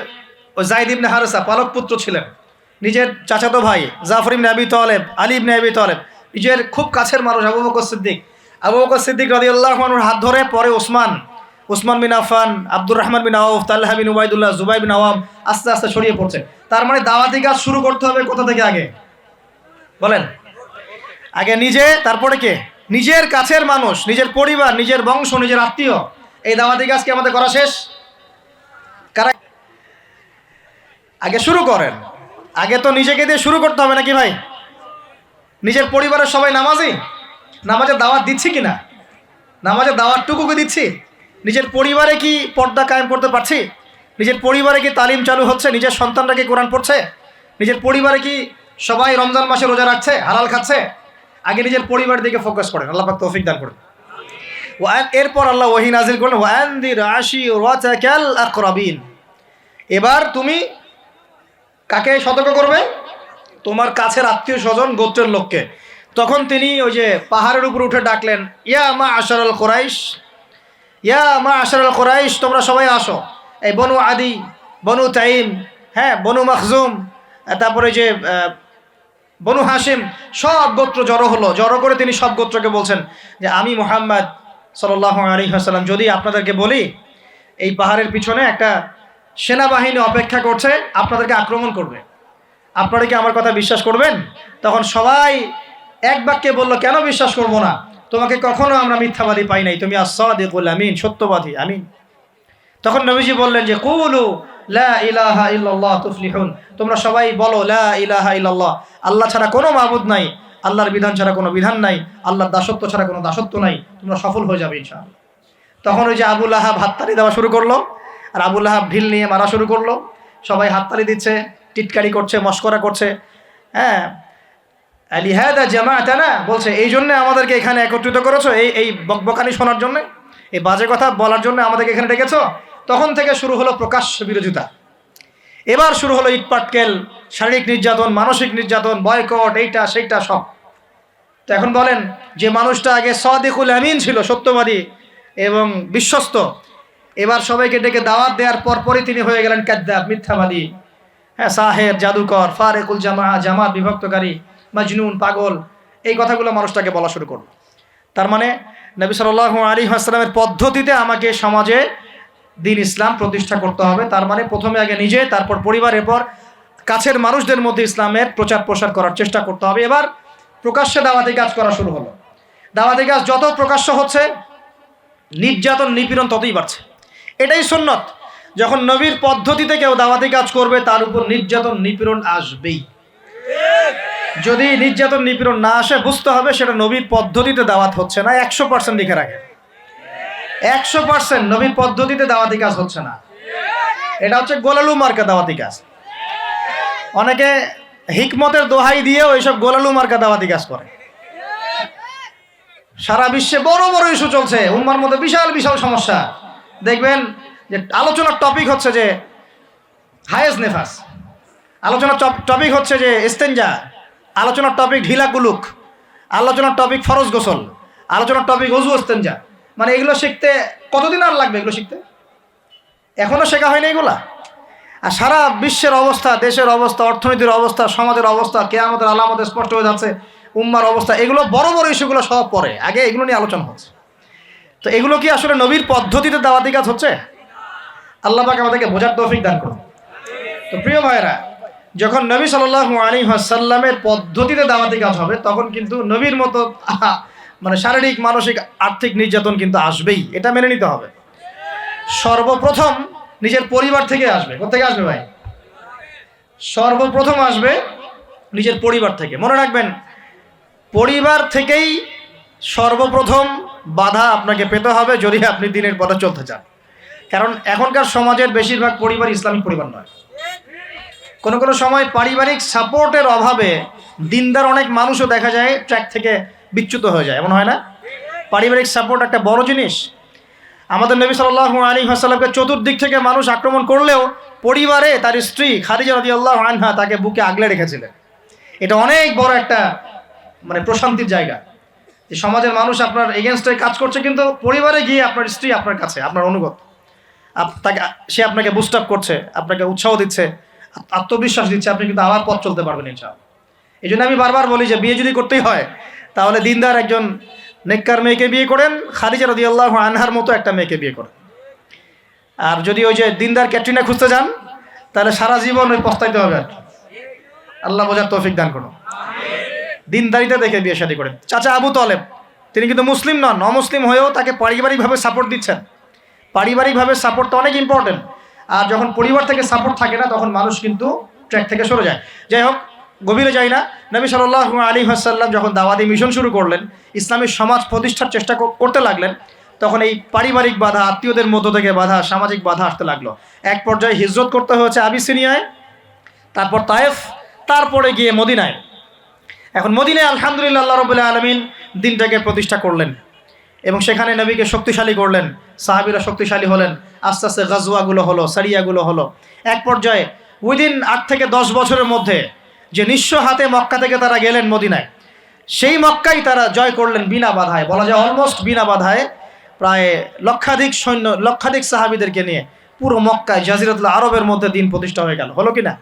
Speaker 1: যায়েদ ইবনে হারেসা পালক পুত্র ছিলেন, নিজের চাচাতো ভাই জাফর ইবনে আবি তালেব, আলী ইবনে আবি তালেব, নিজের খুব কাছের মানুষ আবু বকর সিদ্দিক রাদিয়াল্লাহু আনহুর হাত ধরে পরে ওসমান বিন আফফান, আব্দুর রহমান বিন আউফ, তালহা বিন উবাইদুল্লাহ, জুবাইর বিন আওয়াম আস্তে আস্তে ছড়িয়ে পড়ছে। তার মানে দাওয়াতি কাজ শুরু করতে হবে কোথা থেকে? আগে বলেন। আগে নিজে, তারপরে কে? নিজের কাছের মানুষ, নিজের পরিবার, নিজের বংশ, নিজের আত্মীয়। এই দাওয়াতি কাজ কি আমাদের করা শেষ? কারা আগে শুরু করেন? আগে তো নিজেকে দিয়ে শুরু করতে হবে নাকি ভাই? নিজের পরিবারের সবাই নামাজি, নামাজের দাওয়াত দিচ্ছি কিনা? নামাজের দাওয়াতটুকু দিচ্ছি? নিজের পরিবারে কি পর্দা কায়েম করতে পারছি? নিজের পরিবারে কি তালিম চালু হচ্ছে? নিজের সন্তানরা কি কোরআন পড়ছে? নিজের পরিবারে কি সবাই রমজান মাসে রোজা রাখছে, হালাল খাচ্ছে? আগে নিজের পরিবারের দিকে ফোকাস করেন, আল্লাহ পাক তৌফিক দান করেন। এরপর আল্লাহ ওহী নাজিল করলেন ওয়ানদির আশিরাতাকাল আকরাবিন। এবার তুমি কাকে সতর্ক করবে? তোমার কাছের আত্মীয় স্বজন, গোত্রের লোককে। তখন তিনি ওই যে পাহাড়ের উপর উঠে ডাকলেন, ইয়া মা আশারাল কুরাইশ, ইয়া মা আশারাল কুরাইশ, তোমরা সবাই আসো। এই বনু আদি, বনু তাইম, হ্যাঁ, বনু মখজুম, তারপরে যে বনু হাশিম, সব গোত্র জড়ো হলো। জড়ো করে তিনি সব গোত্রকে বলছেন যে আমি মুহাম্মদ সাল্লাল্লাহু আলাইহি ওয়াসাল্লাম যদি আপনাদেরকে বলি এই পাহাড়ের পিছনে একটা সেনাবাহিনী অপেক্ষা করছে, আপনাদেরকে আক্রমণ করবে, আপনারা কি আমার কথা বিশ্বাস করবেন? তখন সবাই এক বাক্যে বলল, কেন বিশ্বাস করব না? তোমাকে কখনো আমরা মিথ্যাবাদী পাই নাই, তুমি আস-সাদিকুল আমিন, সত্যবাদী আমিন। তখন নবীজি বললেন যে কুলু লা ইলাহা ইল্লাল্লাহ তুফলিহুন, তোমরা সবাই বলো লা ইলাহা ইল্লাল্লাহ, আল্লাহ ছাড়া কোনো মাবুদ নাই, আল্লাহর বিধান ছাড়া কোনো বিধান নাই, আল্লাহর দাসত্ব ছাড়া কোনো দাসত্ব নাই, তোমরা সফল হয়ে যাবে ইনশাআল্লাহ। তখন ওই যে আবু লাহাব হাততালি দেওয়া শুরু করলো, আর আবু লাহাব ঢিল নিয়ে মারা শুরু করলো। সবাই হাততালি দিচ্ছে, টিটকারি করছে, মস্করা করছে। হ্যাঁ, লিহাদা জামাআতানা, বলছে এই জন্য আমাদেরকে এখানে একত্রিত করেছো, এই বকবকানি শোনার জন্য, এই বাজে কথা বলার জন্য আমাদেরকে এখানে ডেকেছো। তখন থেকে শুরু হলো প্রকাশ্য বিরোধিতা। এবার শুরু হলো ইটপাটকেল, শারীরিক নির্যাতন, মানসিক নির্যাতন, বয়কট, এইটা সেইটা সব। তো এখন বলেন, যে মানুষটা আগে সাদিকুল আমিন ছিল, সত্যবাদী এবং বিশ্বস্ত, এবার সবাইকে ডেকে দাওয়াত দেওয়ার পরপরই তিনি হয়ে গেলেন কাযযাব, মিথ্যাবাদী, হ্যাঁ, সাহের, জাদুকর, ফারেকুল জামাত বিভক্তকারী, মাজনুন, পাগল, এই কথাগুলো মানুষটাকে বলা শুরু করলো। তার মানে নবী সাল্লাল্লাহু আলাইহি ওয়াসাল্লামের পদ্ধতিতে আমাকে সমাজে দ্বীন ইসলাম প্রতিষ্ঠা করতে হবে। তার মানে প্রথমে আগে নিজে, তারপর পরিবার, এরপর কাছের মানুষদের মধ্যে ইসলামের প্রচার প্রসার করার চেষ্টা করতে হবে। এবার প্রকাশ্যে দাওয়াতি কাজ করা শুরু হলো। দাওয়াতি কাজ যত প্রকাশ্য হচ্ছে, নির্যাতন নিপীড়ন ততই বাড়ছে। এটাই সুন্নত, যখন নবীর পদ্ধতিতে কেউ দাওয়াতি কাজ করবে তার উপর নির্যাতন নিপীড়ন আসবেই। যদি নির্যাতন নিপীড়ন না আসে, বুঝতে হবে সেটা নবীর পদ্ধতিতে দাওয়াত হচ্ছে না। 100% লিখে রাখে, 100% নবীর পদ্ধতিতে দাওয়াতি কাজ হচ্ছে না। এটা হচ্ছে গোলালু মার্কা দাওয়াতি কাজ। অনেকে হিকমতের দোহাই দিয়েও এইসব গোলালু মার্কা দাওয়াতি কাজ করে। সারা বিশ্বে বড় বড় ইস্যু চলছে, উম্মার মধ্যে বিশাল বিশাল সমস্যা। দেখবেন যে আলোচনার টপিক হচ্ছে যে হায়েজ নেফাস, আলোচনার টপিক হচ্ছে যে ইস্তেঞ্জা, আলোচনার টপিক ঢিলা কুলুক, আলোচনার টপিক ফরজ গোসল, আলোচনার টপিক ওযু ইস্তেঞ্জা। মানে এগুলো শিখতে কতদিন আর লাগবে? এগুলো শিখতে এখনো শেখা হয়নি এগুলা। আর সারা বিশ্বের অবস্থা, দেশের অবস্থা, অর্থনীতির অবস্থা, সমাজের অবস্থা, কিয়ামতের আলামত স্পষ্ট হয়ে যাচ্ছে। উম্মার অবস্থা, এগুলো বড় বড় ইস্যুগুলো সব পরে, আগে এগুলো নিয়ে আলোচনা হচ্ছে। তো এগুলো কি আসলে নবীর পদ্ধতিতে দাওয়াতি কাজ হচ্ছে? আল্লাহ পাক আমাদেরকে বোঝার তৌফিক দান করুন। তো প্রিয় ভাইরা, যখন নবী সাল্লাল্লাহু আলাইহি ওয়াসাল্লামের পদ্ধতিতে দাওয়াতি কাজ হবে, তখন কিন্তু নবীর মতো মানে শারীরিক, মানসিক, আর্থিক নির্যাতন কিন্তু আসবেই, এটা মেনে নিতে হবে। সর্বপ্রথম নিজের পরিবার থেকে আসবে। কোথেকে আসবে ভাই? সর্বপ্রথম আসবে নিজের পরিবার থেকে। মনে রাখবেন, পরিবার থেকেই সর্বপ্রথম বাধা আপনাকে পেতে হবে যদি আপনি দিনের পথে চলতে চান। কারণ এখনকার সমাজের বেশিরভাগ পরিবার ইসলামিক পরিবার নয়। কোনো কোনো সময় পারিবারিক সাপোর্টের অভাবে দিনদার অনেক মানুষও দেখা যায় ট্র্যাক থেকে বিচ্যুত হয়ে যায়, এমন হয় না? পারিবারিক সাপোর্ট একটা বড় জিনিস। আমাদের নবী সাল্লাল্লাহু আলাইহি ওয়াসাল্লামকে চতুর্দিক থেকে মানুষ আক্রমণ করলেও পরিবারে তার স্ত্রী খাদিজা রাদিয়াল্লাহু আনহা তাকে বুকে আগলে রেখেছিলেন। এটা অনেক বড় একটা মানে প্রশান্তির জায়গা, যে সমাজের মানুষ আপনার এগেনস্টে কাজ করছে, কিন্তু পরিবারে গিয়ে আপনার স্ত্রী আপনার কাছে, আপনার অনুগত, তাকে, সে আপনাকে বুস্ট আপ করছে, আপনাকে উৎসাহ দিচ্ছে, আত্মবিশ্বাস দিচ্ছে, আপনি কিন্তু আবার পথ চলতে পারবেন ইনশাআল্লাহ। এই জন্য আমি বারবার বলি যে বিয়ে যদি করতেই হয়, তাহলে দিনদার একজন নেককার মেয়েকে বিয়ে করেন, খাদিজা রাদিয়াল্লাহু আনহার মতো একটা মেয়েকে বিয়ে করেন। আর যদি ওই যে দিনদার ক্যাটরিনা খুঁজতে যান, তাহলে সারা জীবন ওই পস্তাইতে হবে। আর আল্লাহ বোঝার তৌফিক দান করুন। দিনদারিতা দেখে বিয়ে শাদী করেন। চাচা আবু তালেব, তিনি কিন্তু মুসলিম নন, অমুসলিম হয়েও তাকে পারিবারিকভাবে সাপোর্ট দিচ্ছেন। পারিবারিকভাবে সাপোর্টটা অনেক ইম্পর্টেন্ট। আর যখন পরিবার থেকে সাপোর্ট থাকে না, তখন মানুষ কিন্তু ট্র্যাক থেকে সরে যায়। যাই হোক, গভীরে যাই না। নবী সাল্লাল্লাহু আলাইহি ওয়াসাল্লাম যখন দাওয়াতি মিশন শুরু করলেন, ইসলামী সমাজ প্রতিষ্ঠার চেষ্টা করতে লাগলেন, তখন এই পারিবারিক বাধা, আত্মীয়দের মধ্য থেকে বাধা, সামাজিক বাধা আসতে লাগলো। এক পর্যায়ে হিজরত করতে হয়েছে আবিসিনিয়ায়, তারপর তায়েফ, তারপরে গিয়ে মদিনায়। এখন মদিনায় আলহামদুলিল্লাহ আল্লাহ রাব্বুল আলামিন দিনটাকে প্রতিষ্ঠা করলেন এবং সেখানে নবীকে শক্তিশালী করলেন, সাহাবীরা শক্তিশালী হলেন, আস্তে আস্তে গাজওয়াগুলো হলো, সারিয়াগুলো হলো। এক পর্যায়ে উইদিন 8 থেকে 10 বছরের মধ্যে যে নিঃস্ব হাতে মক্কা থেকে তারা গেলেন মদিনায়, সেই মক্কাই তারা জয় করলেন বিনা বাধায়, বলা যায় অলমোস্ট বিনা বাধায়। প্রায় লক্ষাধিক সৈন্য, লক্ষাধিক সাহাবীদেরকে নিয়ে পুরো মক্কায়, জাজিরাতুল আরবের মধ্যে দিন প্রতিষ্ঠা হয়ে গেল। হলো কি না?